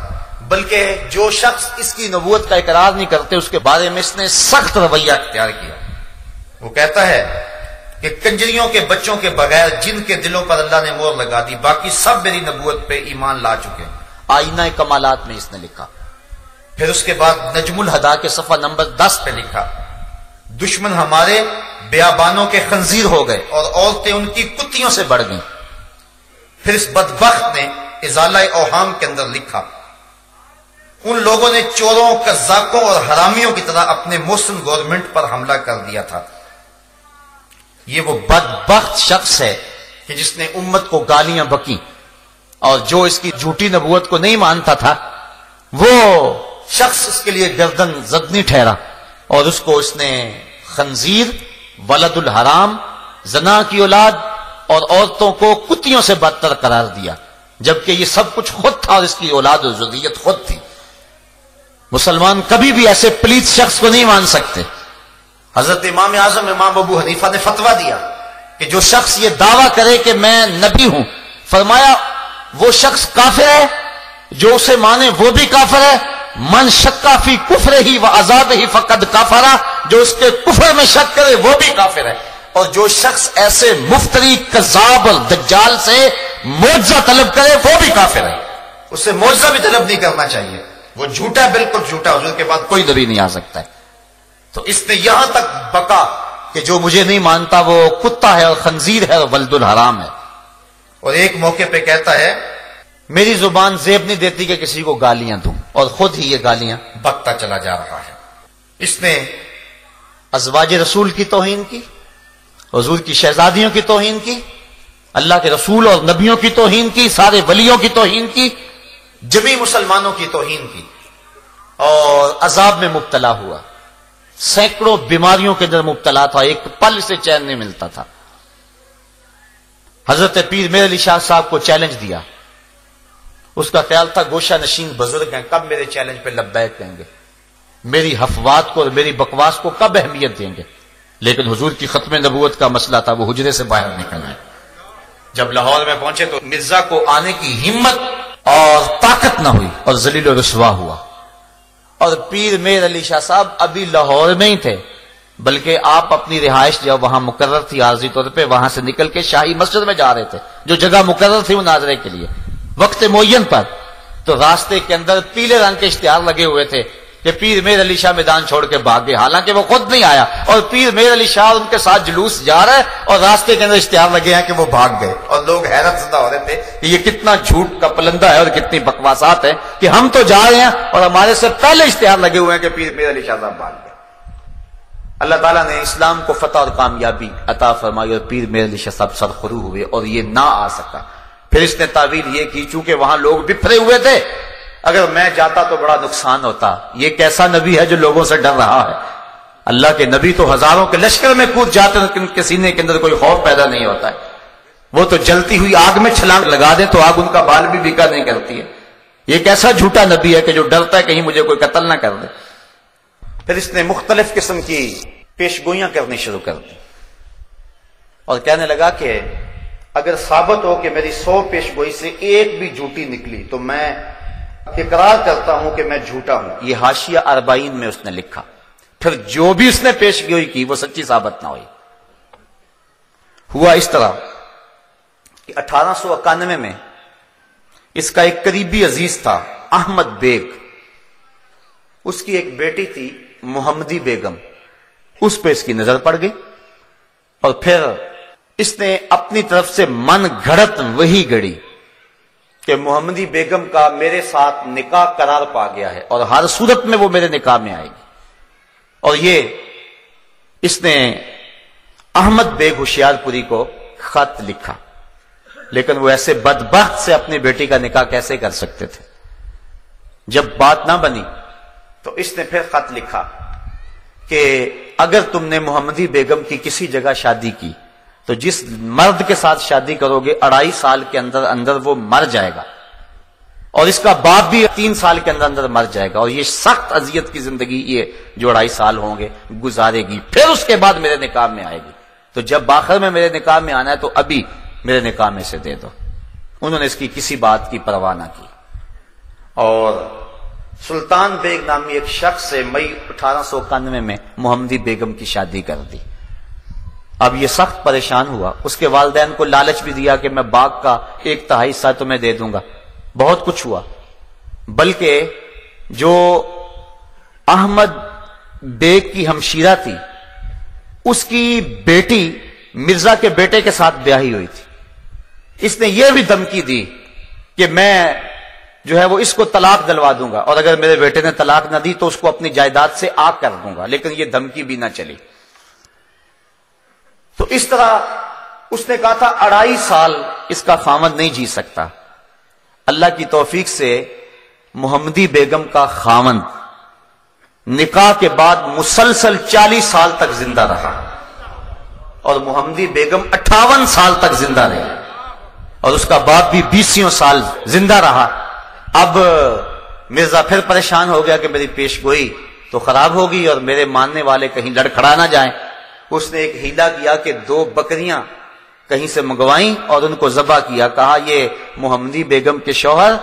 بلکہ جو شخص اس کی نبوت کا اقرار نہیں کرتے اس کے بارے میں اس نے سخت رویہ اختیار کیا. وہ کہتا ہے کہ کنجریوں کے بچوں کے بغیر جن کے دلوں پر اللہ نے مہر لگا دی باقی سب میری نبوت پہ ایمان لا چکے ہیں. آئینہ کمالات میں اس نے لکھا. پھر اس کے بعد نجم الہدا کے صفحہ نمبر 10 پہ لکھا دشمن ہمارے بیابانوں کے خنزیر ہو گئے اور عورتیں ان کی کتیوں سے بڑھ گئیں. پھر اس بدبخت نے ازالہ اوہام کے اندر لکھا، ان لوگوں نے چوروں، قزاقوں اور حرامیوں کی طرح اپنے مسلم گورنمنٹ پر حملہ کر دیا تھا۔ یہ وہ بدبخت شخص ہے کہ جس نے امت کو گالیاں بکیں، اور جو اس کی جھوٹی نبوت کو نہیں مانتا تھا وہ شخص اس کے لیے گردن زدنی ٹھہرا، اور اس کو اس نے خنزیر، ولد الحرام، زنا کی اولاد اور عورتوں کو کتیوں سے بدتر قرار دیا، جبکہ یہ سب کچھ خود تھا اور اس کی اولاد و ذریت خود تھی۔ مسلمان کبھی بھی ایسے پلیت شخص کو نہیں مان سکتے۔ حضرت امام اعظم امام ابو حنیفہ نے فتویٰ دیا کہ جو شخص یہ دعویٰ کرے کہ میں نبی ہوں، فرمایا وہ شخص کافر ہے، جو اسے مانے وہ بھی کافر ہے، من شکا فی کفر ہی و عذاب ہی فقد کافرہ، جو اس کے کفر میں شک کرے وہ بھی کافر ہے، اور جو شخص ایسے مفتری، کذاب اور دجال سے معجزہ طلب کرے وہ بھی کافر ہے۔ اس سے معجزہ بھی طلب نہیں کرنا چاہیے، وہ جھوٹا ہے، بالکل جھوٹا، حضور کے بعد کوئی نبی نہیں آ سکتا ہے۔ تو اس نے یہاں تک بکا کہ جو مجھے نہیں مانتا وہ کتا ہے اور خنزیر ہے اور ولد الحرام ہے۔ اور ایک موقع پہ کہتا ہے میری زبان زیب نہیں دیتی کہ کسی کو گالیاں دوں، اور خود ہی یہ گالیاں بکتا چلا جا رہا ہے۔ اس نے ازواج رسول کی توہین کی، حضور کی شہزادیوں کی توہین کی، اللہ کے رسول اور نبیوں کی توہین کی، سارے ولیوں کی توہین کی، جمی مسلمانوں کی توہین کی، اور عذاب میں مبتلا ہوا، سینکڑوں بیماریوں کے اندر مبتلا تھا، ایک پل سے چین نہیں ملتا تھا۔ حضرت پیر میر علی شاہ صاحب کو چیلنج دیا، اس کا خیال تھا گوشہ نشین بزرگ ہیں، کب میرے چیلنج پہ لبیک کہیں گے، میری حفوات کو اور میری بکواس کو کب اہمیت دیں گے، لیکن حضور کی ختم نبوت کا مسئلہ تھا، وہ حجرے سے باہر نکل آئے۔ جب لاہور میں پہنچے تو مرزا کو آنے کی ہمت اور طاقت نہ ہوئی اور ذلیل و رسوا ہوا، اور پیر میر علی شاہ صاحب ابھی لاہور میں ہی تھے، بلکہ آپ اپنی رہائش جب وہاں مقرر تھی عارضی طور پہ، وہاں سے نکل کے شاہی مسجد میں جا رہے تھے، جو جگہ مقرر تھی مناظرے کے لیے وقت معین پر، تو راستے کے اندر پیلے رنگ کے اشتہار لگے ہوئے تھے کہ پیر میر علی شاہ میدان چھوڑ کے بھاگ گئے، حالانکہ وہ خود نہیں آیا، اور پیر میر علی شاہ ان کے ساتھ جلوس جا رہا ہے اور راستے کے اندر اشتہار لگے ہیں کہ وہ بھاگ گئے، اور لوگ حیرت زدہ ہو رہے تھے کہ یہ کتنا جھوٹ کا پلندہ ہے اور کتنی بکواسات ہے کہ ہم تو جا رہے ہیں اور ہمارے سے پہلے اشتہار لگے ہوئے ہیں کہ پیر میر علی شاہ صاحب بھاگ گئے۔ اللہ تعالیٰ نے اسلام کو فتح اور کامیابی عطا فرمائی، اور پیر میر علی شاہ صاحب سرخرو ہوئے اور یہ نہ آ سکا۔ پھر اس نے تعویل یہ کی چونکہ وہاں لوگ بکھرے ہوئے تھے، اگر میں جاتا تو بڑا نقصان ہوتا، یہ کیسا نبی ہے جو لوگوں سے ڈر رہا ہے؟ اللہ کے نبی تو ہزاروں کے لشکر میں کود جاتے ہیں، ان کے سینے کے اندر کوئی خوف پیدا نہیں ہوتا ہے، وہ تو جلتی ہوئی آگ میں چھلانگ لگا دیں تو آگ ان کا بال بھی بیکا نہیں کرتی ہے۔ یہ کیسا جھوٹا نبی ہے کہ جو ڈرتا ہے کہیں مجھے کوئی قتل نہ کر دے۔ پھر اس نے مختلف قسم کی پیشگوئیاں کرنی شروع کر دی، اور کہنے لگا کہ اگر ثابت ہو کہ میری 100 پیشگوئی سے ایک بھی جھوٹی نکلی تو میں اقرار کرتا ہوں کہ میں جھوٹا ہوں۔ یہ حاشیہ 40 میں اس نے لکھا۔ پھر جو بھی اس نے پیشگوئی کی وہ سچی ثابت نہ ہوئی۔ ہوا اس طرح کہ 1891 میں اس کا ایک قریبی عزیز تھا احمد بیگ، اس کی ایک بیٹی تھی محمدی بیگم، اس پہ اس کی نظر پڑ گئی، اور پھر اس نے اپنی طرف سے من گھڑت وہی گڑی کہ محمدی بیگم کا میرے ساتھ نکاح قرار پا گیا ہے اور ہر صورت میں وہ میرے نکاح میں آئے گی، اور یہ اس نے احمد بیگ ہوشیار پوری کو خط لکھا، لیکن وہ ایسے بدبخت سے اپنی بیٹی کا نکاح کیسے کر سکتے تھے؟ جب بات نہ بنی تو اس نے پھر خط لکھا کہ اگر تم نے محمدی بیگم کی کسی جگہ شادی کی تو جس مرد کے ساتھ شادی کرو گے 2.5 سال کے اندر اندر وہ مر جائے گا، اور اس کا باپ بھی 3 سال کے اندر اندر مر جائے گا، اور یہ سخت اذیت کی زندگی یہ جو 2.5 سال ہوں گے گزارے گی، پھر اس کے بعد میرے نکاح میں آئے گی، تو جب آخر میں میرے نکاح میں آنا ہے تو ابھی میرے نکاح میں سے دے دو۔ انہوں نے اس کی کسی بات کی پرواہ نہ کی، اور سلطان بیگ نامی ایک شخص سے مئی 1891 میں محمدی بیگم کی شادی کر دی۔ اب یہ سخت پریشان ہوا، اس کے والدین کو لالچ بھی دیا کہ میں باغ کا 1/3 حصہ تمہیں دے دوں گا، بہت کچھ ہوا، بلکہ جو احمد بیگ کی ہمشیرہ تھی اس کی بیٹی مرزا کے بیٹے کے ساتھ بیاہی ہوئی تھی، اس نے یہ بھی دھمکی دی کہ میں جو ہے وہ اس کو طلاق دلوا دوں گا، اور اگر میرے بیٹے نے طلاق نہ دی تو اس کو اپنی جائیداد سے آگ کر دوں گا، لیکن یہ دھمکی بھی نہ چلی۔ تو اس طرح اس نے کہا تھا 2.5 سال اس کا خاوند نہیں جی سکتا۔ اللہ کی توفیق سے محمدی بیگم کا خاوند نکاح کے بعد مسلسل 40 سال تک زندہ رہا، اور محمدی بیگم 58 سال تک زندہ رہی، اور اس کا باپ بھی 20 سال زندہ رہا۔ اب مرزا پھر پریشان ہو گیا کہ میری پیش گوئی تو خراب ہوگی اور میرے ماننے والے کہیں لڑکھڑا نہ جائیں۔ اس نے ایک ہیلا کیا کہ 2 بکریاں کہیں سے منگوائیں اور ان کو ذبح کیا، کہا یہ محمدی بیگم کے شوہر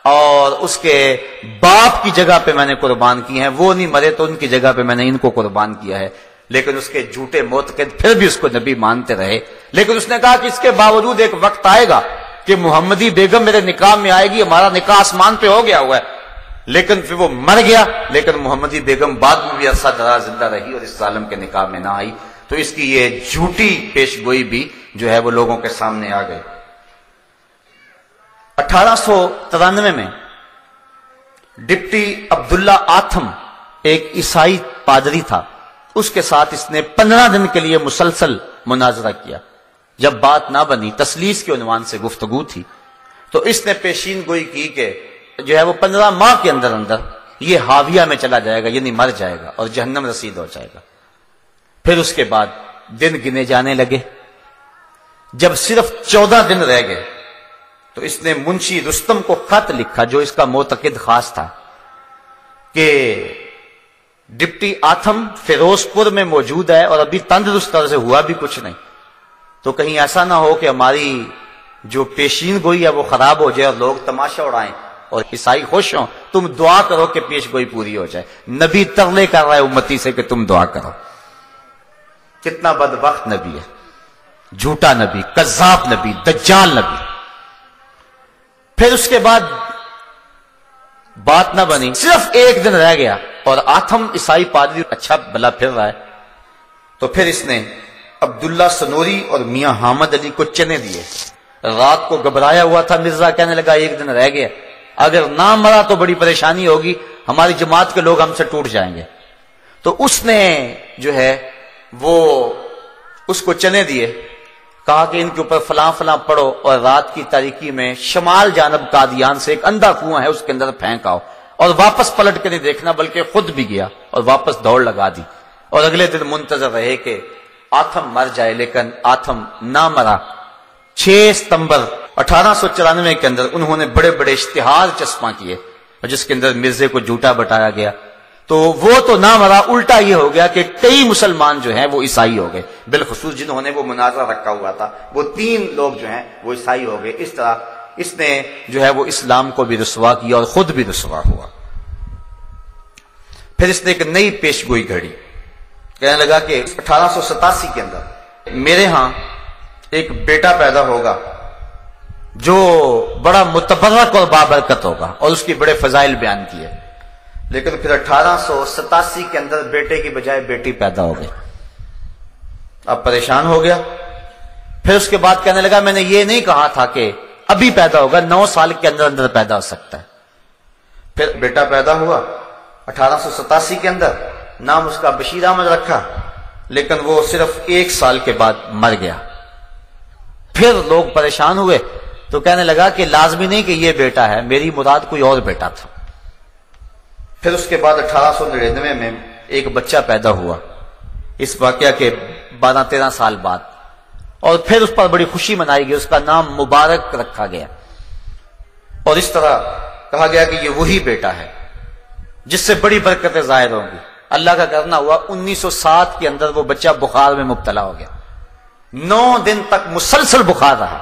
اور اس کے باپ کی جگہ پہ میں نے قربان کی ہیں، وہ نہیں مرے تو ان کی جگہ پہ میں نے ان کو قربان کیا ہے۔ لیکن اس کے جھوٹے معتقد پھر بھی اس کو نبی مانتے رہے، لیکن اس نے کہا کہ اس کے باوجود ایک وقت آئے گا کہ محمدی بیگم میرے نکاح میں آئے گی، ہمارا نکاح آسمان پہ ہو گیا ہوا ہے۔ لیکن پھر وہ مر گیا، لیکن محمدی بیگم بعد میں بھی عرصہ دراز زندہ رہی اور اس ظالم کے نکاح میں نہ آئی۔ تو اس کی یہ جھوٹی پیش گوئی بھی جو ہے وہ لوگوں کے سامنے آ گئی۔ 1893 میں ڈپٹی عبداللہ آتھم ایک عیسائی پادری تھا، اس کے ساتھ اس نے 15 دن کے لیے مسلسل مناظرہ کیا۔ جب بات نہ بنی، تسلیس کے عنوان سے گفتگو تھی، تو اس نے پیشین گوئی کی کہ جو ہے وہ 15 ماہ کے اندر اندر یہ حاویہ میں چلا جائے گا، یعنی مر جائے گا اور جہنم رسید ہو جائے گا۔ پھر اس کے بعد دن گنے جانے لگے۔ جب صرف 14 دن رہ گئے تو اس نے منشی رستم کو خط لکھا، جو اس کا معتقد خاص تھا، کہ ڈپٹی آتھم فیروز پور میں موجود ہے اور ابھی تندرست طرح سے ہوا بھی کچھ نہیں، تو کہیں ایسا نہ ہو کہ ہماری جو پیشین گوئی ہے وہ خراب ہو جائے اور لوگ تماشا اڑائیں اور عیسائی خوش ہوں، تم دعا کرو کہ پیش گوئی پوری ہو جائے۔ نبی ترلے کر رہا ہے امتی سے کہ تم دعا کرو۔ کتنا بدبخت نبی ہے، جھوٹا نبی، کذاب نبی، دجال نبی۔ پھر اس کے بعد بات نہ بنی، صرف 1 دن رہ گیا اور آتھم عیسائی پادری اچھا بلا پھر رہا ہے، تو پھر اس نے عبداللہ سنوری اور میاں حامد علی کو چنے دیے۔ رات کو گھبرایا ہوا تھا مرزا، کہنے لگا 1 دن رہ گیا، اگر نہ مرا تو بڑی پریشانی ہوگی، ہماری جماعت کے لوگ ہم سے ٹوٹ جائیں گے۔ تو اس نے جو ہے وہ اس کو چنے دیے، کہا کہ ان کے اوپر فلاں فلاں پڑھو اور رات کی تاریکی میں شمال جانب قادیان سے ایک اندھا کنواں ہے، اس کے اندر پھینک آؤ، اور واپس پلٹ کے نہیں دیکھنا، بلکہ خود بھی گیا اور واپس دوڑ لگا دی۔ اور اگلے دن منتظر رہے کہ آتھم مر جائے، لیکن آتھم نہ مرا۔ 6 ستمبر 1894 کے اندر انہوں نے بڑے بڑے اشتہار چسپاں کیے، اور جس کے اندر مرزے کو جھوٹا بتایا گیا، تو وہ تو نہ مرا، الٹا یہ ہو گیا کہ کئی مسلمان جو ہیں وہ عیسائی ہو گئے، بالخصوص جنہوں نے وہ مناظرہ رکھا ہوا تھا، وہ 3 لوگ جو ہیں وہ عیسائی ہو گئے۔ اس طرح اس نے جو ہے وہ اسلام کو بھی رسوا کیا اور خود بھی رسوا ہوا۔ پھر اس نے ایک نئی پیش گوئی گھڑی، کہنے لگا کہ 1887 کے اندر میرے ہاں ایک بیٹا پیدا ہوگا جو بڑا متبرک اور بابرکت ہوگا، اور اس کی بڑے فضائل بیان کیے۔ لیکن پھر 1887 کے اندر بیٹے کی بجائے بیٹی پیدا ہو گئی۔ اب پریشان ہو گیا۔ پھر اس کے بعد کہنے لگا میں نے یہ نہیں کہا تھا کہ ابھی پیدا ہوگا، 9 سال کے اندر اندر پیدا ہو سکتا ہے۔ پھر بیٹا پیدا ہوا 1887 کے اندر، نام اس کا بشیر احمد رکھا، لیکن وہ صرف 1 سال کے بعد مر گیا۔ پھر لوگ پریشان ہوئے تو کہنے لگا کہ لازمی نہیں کہ یہ بیٹا ہے، میری مراد کوئی اور بیٹا تھا۔ پھر اس کے بعد 1899 میں ایک بچہ پیدا ہوا، اس واقعہ کے 12-13 سال بعد، اور پھر اس پر بڑی خوشی منائی گئی، اس کا نام مبارک رکھا گیا، اور اس طرح کہا گیا کہ یہ وہی بیٹا ہے جس سے بڑی برکتیں ظاہر ہوں گی۔ اللہ کا کرنا ہوا 1907 کے اندر وہ بچہ بخار میں مبتلا ہو گیا، 9 دن تک مسلسل بخار رہا۔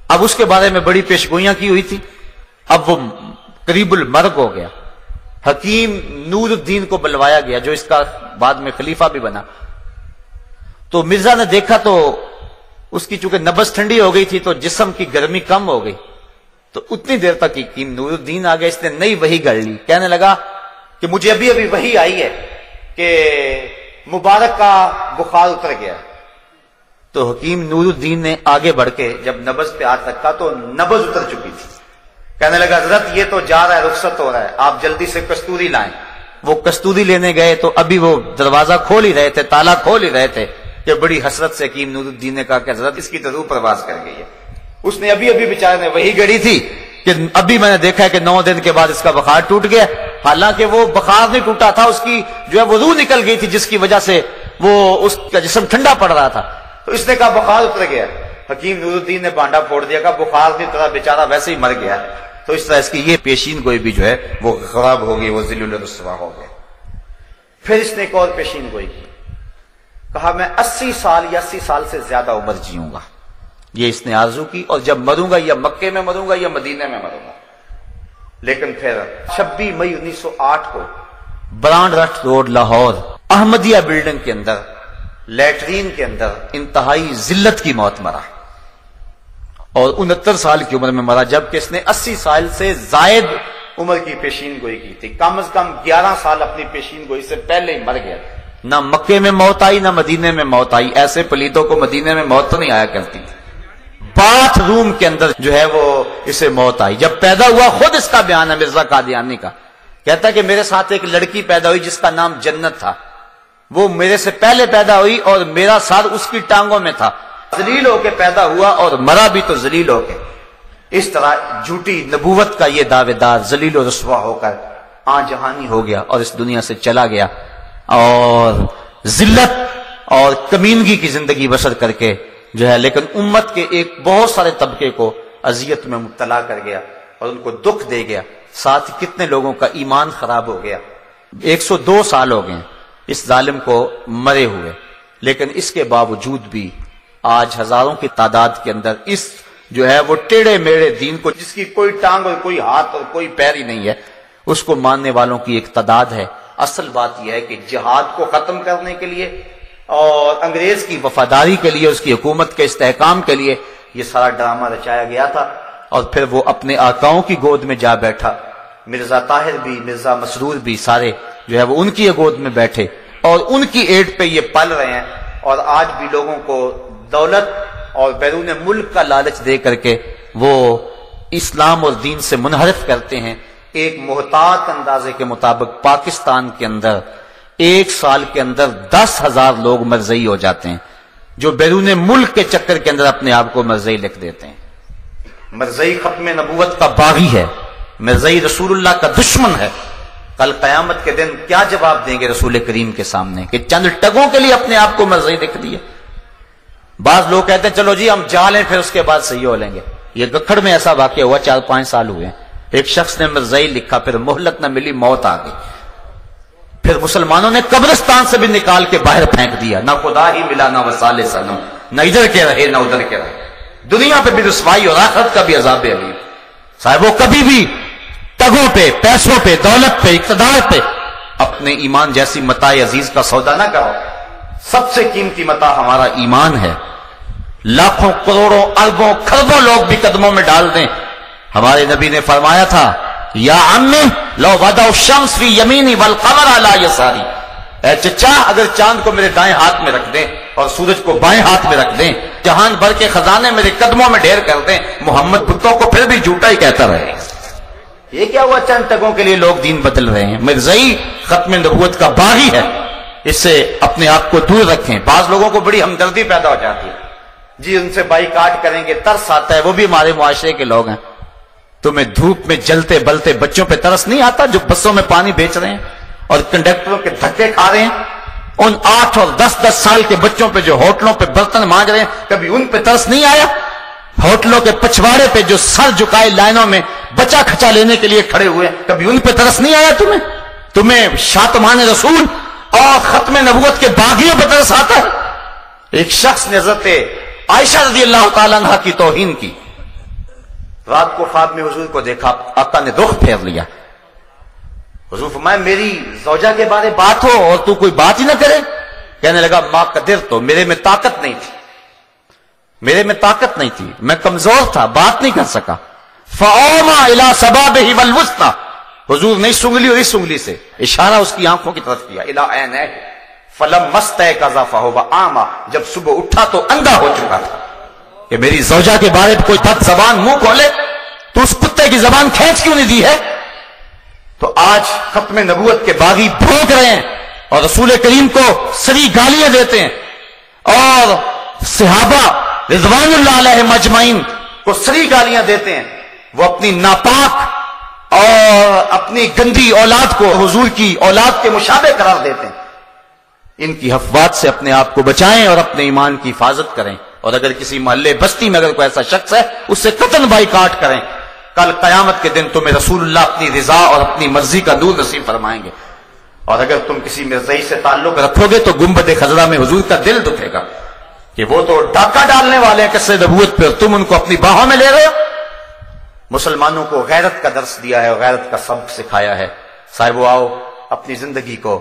اب اس کے بارے میں بڑی پیشگوئیاں کی ہوئی تھی، اب وہ قریب المرگ ہو گیا۔ حکیم نور الدین کو بلوایا گیا، جو اس کا بعد میں خلیفہ بھی بنا۔ تو مرزا نے دیکھا تو اس کی چونکہ نبض ٹھنڈی ہو گئی تھی تو جسم کی گرمی کم ہو گئی، تو اتنی دیر تک حکیم نور الدین آ گیا، اس نے نئی وحی گڑھ لی، کہنے لگا کہ مجھے ابھی ابھی وحی آئی ہے کہ مبارک کا بخار اتر گیا۔ تو حکیم نور الدین نے آگے بڑھ کے جب نبض پہ ہاتھ رکھا تو نبض اتر چکی تھی، کہنے لگا حضرت یہ تو جا رہا ہے، رخصت ہو رہا ہے، آپ جلدی سے کستوری لائیں۔ وہ کستوری لینے گئے تو ابھی وہ دروازہ کھول ہی رہے تھے، تالا کھول ہی رہے تھے کہ بڑی حسرت سے حکیم نور الدین نے کہا کہ حضرت اس کی تو روح پرواز کر گئی ہے۔ اس نے ابھی بیچارے نے وہی گڑی تھی کہ ابھی میں نے دیکھا ہے کہ 9 دن کے بعد اس کا بخار ٹوٹ گیا، حالانکہ وہ بخار نہیں ٹوٹا تھا، اس کی جو ہے وہ روح نکل گئی تھی، جس کی وجہ سے وہ اس کا جسم ٹھنڈا پڑ رہا تھا۔ تو اس نے کہا بخار اتر گیا۔ حکیم نور الدین نے بانڈا پھوڑ دیا، کہا بخار نہیں اترا، بیچارہ ویسے ہی مر گیا۔ تو اس طرح اس کی یہ پیشین گوئی بھی جو ہے وہ خراب ہو گئی، وہ ذلیل الرسوا ہو گئے۔ پھر اس نے ایک اور پیشین گوئی کی، کہا میں 80 سال یا 80 سال سے زیادہ عمر جیوں گا، یہ اس نے آرزو کی، اور جب مروں گا یا مکے میں مروں گا یا مدینے میں مروں گا۔ لیکن پھر 26 مئی 1908 کو برانڈ رٹ روڈ لاہور احمدیہ بلڈنگ کے اندر لیٹرین کے اندر انتہائی ذلت کی موت مرا، اور 69 سال کی عمر میں مرا، جبکہ اس نے 80 سال سے زائد عمر کی پیشین گوئی کی تھی۔ کم از کم 11 سال اپنی پیشین گوئی سے پہلے ہی مر گیا۔ نہ مکے میں موت آئی نہ مدینے میں موت آئی، ایسے پلیتوں کو مدینے میں موت تو نہیں آیا کرتی تھی۔ باتھ روم کے اندر جو ہے وہ اسے موت آئی۔ جب پیدا ہوا، خود اس کا بیان ہے مرزا قادیانی کا، کہتا ہے کہ میرے ساتھ ایک لڑکی پیدا ہوئی جس کا نام جنت تھا، وہ میرے سے پہلے پیدا ہوئی اور میرا سر اس کی ٹانگوں میں تھا، ذلیل ہو کے پیدا ہوا اور مرا بھی تو ذلیل ہو کے۔ اس طرح جھوٹی نبوت کا یہ دعوے دار ذلیل و رسوا ہو کر جہانی ہو گیا اور اس دنیا سے چلا گیا، اور ذلت اور کمینگی کی زندگی بسر کر کے جو ہے، لیکن امت کے ایک بہت سارے طبقے کو اذیت میں مبتلا کر گیا اور ان کو دکھ دے گیا، ساتھ ہی کتنے لوگوں کا ایمان خراب ہو گیا۔ 102 سال ہو گئے اس ظالم کو مرے ہوئے، لیکن اس کے باوجود بھی آج ہزاروں کی تعداد کے اندر اس جو ہے وہ ٹیڑے میڑے دین کو، جس کی کوئی ٹانگ اور کوئی ہاتھ اور کوئی پیر ہی نہیں ہے، اس کو ماننے والوں کی ایک تعداد ہے۔ اصل بات یہ ہے کہ جہاد کو ختم کرنے کے لیے اور انگریز کی وفاداری کے لیے، اس کی حکومت کے استحکام کے لیے یہ سارا ڈرامہ رچایا گیا تھا، اور پھر وہ اپنے آقاؤں کی گود میں جا بیٹھا۔ مرزا طاہر بھی، مرزا مسرور بھی، سارے جو ہے وہ ان کی گود میں بیٹھے اور ان کی ایڈ پہ یہ پل رہے ہیں، اور آج بھی لوگوں کو دولت اور بیرون ملک کا لالچ دے کر کے وہ اسلام اور دین سے منحرف کرتے ہیں۔ ایک محتاط اندازے کے مطابق پاکستان کے اندر 1 سال کے اندر 10,000 لوگ مرزئی ہو جاتے ہیں، جو بیرون ملک کے چکر کے اندر اپنے آپ کو مرزئی لکھ دیتے ہیں۔ مرزئی ختم نبوت کا باغی ہے، مرزئی رسول اللہ کا دشمن ہے۔ کل قیامت کے دن کیا جواب دیں گے رسول کریم کے سامنے کہ چند ٹگوں کے لیے اپنے آپ کو مرزئی لکھ دیا۔ بعض لوگ کہتے ہیں چلو جی ہم جا لیں پھر اس کے بعد صحیح ہو لیں گے۔ یہ گکھڑ میں ایسا واقعہ ہوا، 4-5 سال ہوئے، ایک شخص نے مرزئی لکھا، پھر مہلت نہ ملی، موت آ گئی، پھر مسلمانوں نے قبرستان سے بھی نکال کے باہر پھینک دیا، نہ خدا ہی ملا نہ وصال صنم، نہ ادھر کے رہے نہ ادھر کے رہے۔ دنیا پہ بھی رسوائی اور آخرت کا بھی عذاب علیم۔ صاحب وہ کبھی بھی ٹگوں پہ، پیسوں پہ، دولت پہ، اقتدار پہ اپنے ایمان جیسی متاع عزیز کا سودا نہ کرو۔ سب سے قیمتی متاع ہمارا ایمان ہے۔ لاکھوں کروڑوں اربوں کھربوں لوگ بھی قدموں میں ڈال دیں، ہمارے نبی نے فرمایا تھا یا عمی لو وضع الشمس فی یمینی والقمر علی یساری، اے چچا اگر چاند کو میرے دائیں ہاتھ میں رکھ دیں اور سورج کو بائیں ہاتھ میں رکھ دیں، جہان بھر کے خزانے میرے قدموں میں ڈھیر کر دیں، محمد بتوں کو پھر بھی جھوٹا ہی کہتا رہے۔ یہ کیا ہوا چند ٹگوں کے لیے لوگ دین بدل رہے ہیں؟ مرزئی ختم نبوت کا باغی ہے، اس سے اپنے آپ کو دور رکھیں۔ بعض لوگوں کو بڑی ہمدردی پیدا ہو جاتی ہے، جی ان سے بائیکاٹ کریں گے، ترس آتا ہے، وہ بھی ہمارے معاشرے کے لوگ ہیں۔ تمہیں دھوپ میں جلتے بلتے بچوں پہ ترس نہیں آتا جو بسوں میں پانی بیچ رہے ہیں اور کنڈکٹروں کے دھکے کھا رہے ہیں؟ ان 8 اور 10 سال کے بچوں پہ جو ہوٹلوں پہ برتن مانج رہے ہیں، کبھی ان پہ ترس نہیں آیا؟ ہوٹلوں کے پچھواڑے پہ جو سر جھکائے لائنوں میں بچہ کھچا لینے کے لیے کھڑے ہوئے، کبھی ان پہ ترس نہیں آیا تمہیں شاتمان رسول اور ختم نبوت کے باغیوں پہ ترس آتا ہے؟ ایک شخص نے حضرت عائشہ رضی اللہ تعالیٰ عنہ کی توہین کی، رات کو خواب میں حضور کو دیکھا، آقا نے رخ پھیر لیا، حضور فرمایا میری زوجہ کے بارے بات ہو اور تو کوئی بات ہی نہ کرے؟ کہنے لگا ما قدر، تو میرے میں طاقت نہیں تھی، میں کمزور تھا، بات نہیں کر سکا۔ فَأَوْمَا إِلَى سَبَابِهِ وَالْوُسْطَى، حضور نے اس انگلی اور اس انگلی سے اشارہ اس کی آنکھوں کی طرف کیا، إِلَىٰ عَيْنَيْهِ فَلَمَّا اسْتَيْقَظَ فَهُوَ أَعْمَىٰ، جب صبح اٹھا تو اندھا ہو چکا تھا۔ کہ میری زوجہ کے بارے میں کوئی بد زبان منہ کھولے تو اس کتے کی زبان کھینچ کیوں نہیں دی ہے؟ تو آج ختم نبوت کے باغی بھونک رہے ہیں اور رسول کریم کو سری گالیاں دیتے ہیں اور صحابہ رضوان اللہ علیہ مجمعین کو سری گالیاں دیتے ہیں. وہ اپنی ناپاک اور اپنی گندی اولاد کو حضور کی اولاد کے مشابہ قرار دیتے ہیں. ان کی افواہات سے اپنے آپ کو بچائیں اور اپنے ایمان کی حفاظت کریں. اور اگر کسی محلے بستی میں اگر کوئی ایسا شخص ہے اس سے قطعاً بائیکاٹ کریں. کل قیامت کے دن تمہیں رسول اللہ اپنی رضا اور اپنی مرضی کا نور نصیب فرمائیں گے. اور اگر تم کسی مرزائی سے تعلق رکھو گے تو گنبد خضرا میں حضور کا دل دکھے گا کہ وہ تو ڈاکہ ڈالنے والے ہیں قصے نبوت پہ اور تم ان کو اپنی باہوں میں لے رہے ہو. مسلمانوں کو غیرت کا درس دیا ہے اور غیرت کا سبق سکھایا ہے. صاحبو آؤ اپنی زندگی کو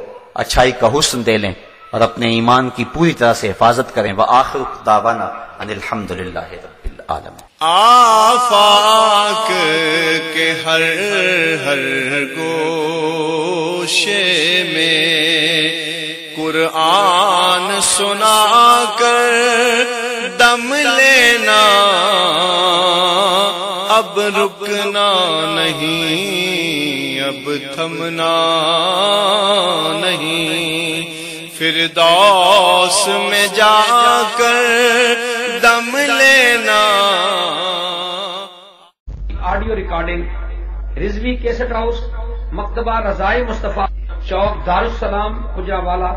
اچھائی کا حسن دے لیں اور اپنے ایمان کی پوری طرح سے حفاظت کریں. وآخر دعوانا ان الحمدللہ رب العالمین. آفاق کے ہر گوشے میں قرآن سنا کر دم لینا، اب رکنا نہیں، اب تھمنا نہیں، فردوس میں جا کر دم لینا. Audio recording Rizvi cassette house, مکتبہ رضائے مصطفیٰ، چوک دارالسلام، خجرہ والا.